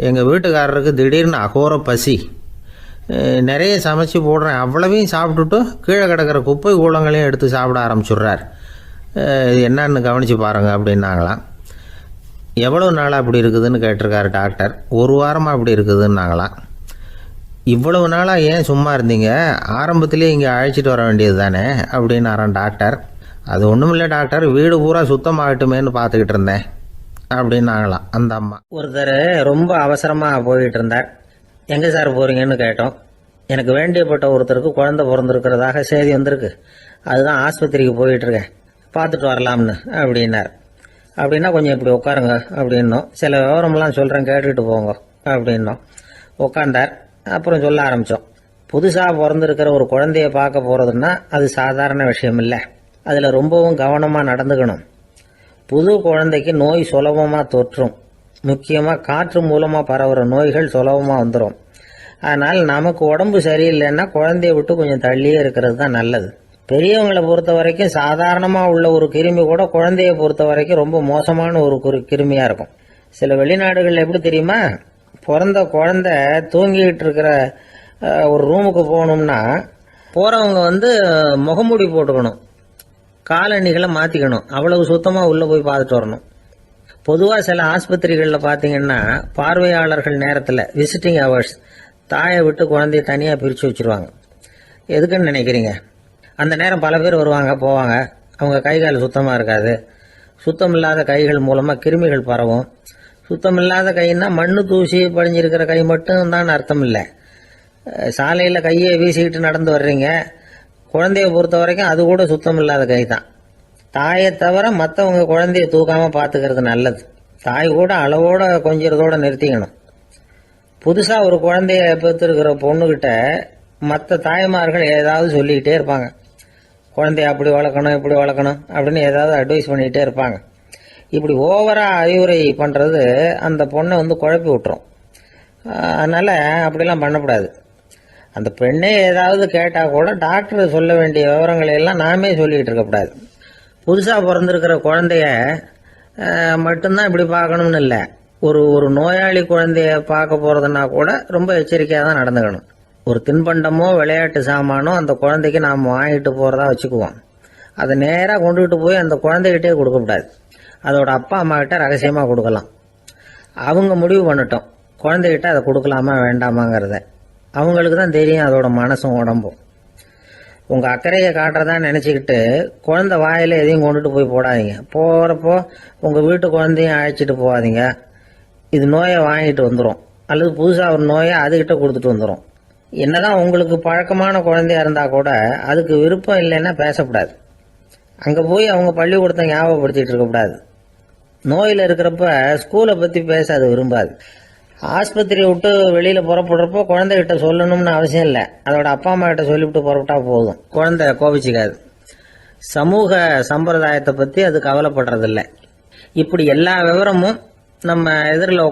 எங்கள் வீட்டுக்காரருக்கு திடீர்னு அகோர பசி, நிறைய சமைச்சு போடுறேன், அவ்வளவையும் சாப்பிட்டுட்டு கீழே கிடக்கிற குப்பை கூலங்களையும் எடுத்து சாப்பிட ஆரம்பிச்சுட்றார், இது என்னன்னு கவனித்து பாருங்கள் அப்படின்னாங்களாம். எவ்வளோ நாளாக அப்படி இருக்குதுன்னு கேட்டிருக்காரு டாக்டர். ஒரு வாரமாக அப்படி இருக்குதுன்னாங்களாம். இவ்வளவு நாளாக ஏன் சும்மா இருந்தீங்க, ஆரம்பத்திலே இங்கே அழைச்சிட்டு வர வேண்டியது தானே அப்படின்னாரான் டாக்டர். அது ஒன்றும் இல்லை டாக்டர், வீடு பூரா சுத்தமாகட்டுமேன்னு பார்த்துக்கிட்டு இருந்தேன் அப்படின்னாங்களாம் அந்த அம்மா. ஒருத்தர் ரொம்ப அவசரமாக போயிட்டு இருந்தார். எங்கே சார் போகிறீங்கன்னு கேட்டோம். எனக்கு வேண்டியப்பட்ட ஒருத்தருக்கு குழந்தை பிறந்திருக்கிறதாக செய்தி வந்திருக்கு, அதுதான் ஆஸ்பத்திரிக்கு போயிட்டுருக்கேன், பார்த்துட்டு வரலாம்னு அப்படின்னார். அப்படின்னா கொஞ்சம் இப்படி உட்காருங்க அப்படின்னோம். சில விவரமெல்லாம் சொல்கிறேன் கேட்டுக்கிட்டு போங்க அப்படின்னோம். உட்காந்தார். அப்புறம் சொல்ல ஆரம்பித்தோம். புதுசாக பிறந்திருக்கிற ஒரு குழந்தைய பார்க்க போகிறதுன்னா அது சாதாரண விஷயம் இல்லை. அதில் ரொம்பவும் கவனமாக நடந்துக்கணும். புது குழந்தைக்கு நோய் சுலபமாக தொற்றும். முக்கியமாக காற்று மூலமாக பரவுகிற நோய்கள் சுலபமாக வந்துடும். அதனால் நமக்கு உடம்பு சரியில்லைன்னா குழந்தைய விட்டு கொஞ்சம் தள்ளியே இருக்கிறது தான் நல்லது. பெரியவங்களை பொறுத்த வரைக்கும் சாதாரணமாக உள்ள ஒரு கிருமி கூட குழந்தைய பொறுத்த வரைக்கும் ரொம்ப மோசமான ஒரு கிருமியாக இருக்கும். சில வெளிநாடுகளில் எப்படி தெரியுமா, பிறந்த குழந்தை தூங்கிக்கிட்டு இருக்கிற ஒரு ரூமுக்கு போகணும்னா போகிறவங்க முகமூடி போட்டுக்கணும், காலணிகளை மாற்றிக்கணும், அவ்வளவு சுத்தமாக உள்ளே போய் பார்த்துட்டு வரணும். பொதுவாக சில ஆஸ்பத்திரிகளில் பார்த்தீங்கன்னா பார்வையாளர்கள் நேரத்தில் விசிட்டிங் ஹவர்ஸ் தாயை விட்டு குழந்தைய தனியாக பிரித்து வச்சுருவாங்க. எதுக்குன்னு நினைக்கிறீங்க? அந்த நேரம் பல பேர் வருவாங்க போவாங்க, அவங்க கை கால் சுத்தமாக இருக்காது. சுத்தம் இல்லாத கைகள் மூலமாக கிருமிகள் பரவும். சுத்தம் இல்லாத கைன்னா மண்ணு தூசி படிஞ்சிருக்கிற கை மட்டும் தான் அர்த்தம் இல்லை. சாலையில் கையை வீசிக்கிட்டு நடந்து வர்றீங்க, குழந்தைய பொறுத்த வரைக்கும் அது கூட சுத்தம் இல்லாத கை தான். தாயை தவிர மற்றவங்க குழந்தைய தூக்காமல் பார்த்துக்கிறது நல்லது. தாய் கூட அளவோட கொஞ்சிறதோடு நிறுத்திக்கணும். புதுசாக ஒரு குழந்தைய பெற்றிருக்கிற பொண்ணுக்கிட்ட மற்ற தாய்மார்கள் ஏதாவது சொல்லிக்கிட்டே இருப்பாங்க. குழந்தைய அப்படி வளர்க்கணும் இப்படி வளர்க்கணும் அப்படின்னு ஏதாவது அட்வைஸ் பண்ணிக்கிட்டே இருப்பாங்க. இப்படி ஓவராக அறிவுரை பண்ணுறது அந்த பொண்ணை குழப்பி விட்டுரும். அதனால் அப்படிலாம் பண்ணக்கூடாது. அந்த பெண்ணே ஏதாவது கேட்டால் கூட டாக்டர் சொல்ல வேண்டிய விவரங்களை எல்லாம் நாமே சொல்லிக்கிட்டு இருக்கக்கூடாது. புதுசாக பிறந்திருக்கிற குழந்தைய மட்டும்தான் இப்படி பார்க்கணும்னு இல்லை. ஒரு நோயாளி குழந்தைய பார்க்க போகிறதுனா கூட ரொம்ப எச்சரிக்கையாக தான் நடந்துக்கணும். ஒரு தின்பண்டமோ விளையாட்டு சாமானோ அந்த குழந்தைக்கு நாம் வாங்கிட்டு போகிறதா வச்சுக்குவோம். அதை நேராக கொண்டுகிட்டு போய் அந்த குழந்தைகிட்டே கொடுக்கக்கூடாது. அதோட அப்பா அம்மா கிட்ட ரகசியமாக கொடுக்கலாம். அவங்க முடிவு பண்ணட்டும் குழந்தைகிட்ட அதை கொடுக்கலாமா வேண்டாமாங்கிறத. அவங்களுக்கு தான் தெரியும் அதோட மனசும் உடம்பும். உங்கள் அக்கறையை காட்டுறதா நினச்சிக்கிட்டு குழந்தை வாயில் எதையும் கொண்டுட்டு போய் போடாதீங்க. போகிறப்போ உங்கள் வீட்டு குழந்தையும் அழைச்சிட்டு போகாதீங்க. இது நோயை வாங்கிட்டு வந்துடும், அல்லது புதுசாக ஒரு நோயை அதுகிட்ட கொடுத்துட்டு வந்துடும். என்னதான் உங்களுக்கு பழக்கமான குழந்தையா இருந்தால் கூட அதுக்கு விருப்பம் இல்லைன்னா பேசக்கூடாது. அங்கே போய் அவங்க பள்ளிக்கூடத்தை ஞாபகப்படுத்திட்டு இருக்கக்கூடாது. நோயில் இருக்கிறப்ப ஸ்கூலை பற்றி பேச அது விரும்பாது. ஆஸ்பத்திரியை விட்டு வெளியில் புறப்படுறப்போ குழந்தைகிட்ட சொல்லணும்னு அவசியம் இல்லை. அதோட அப்பா அம்மா கிட்ட சொல்லிவிட்டு புறப்பட்டா போதும், குழந்தை கோபிச்சிக்காது. சமூக சம்பிரதாயத்தை பற்றி அது கவலைப்படுறதில்லை. இப்படி எல்லா விவரமும் நம்ம எதிரில்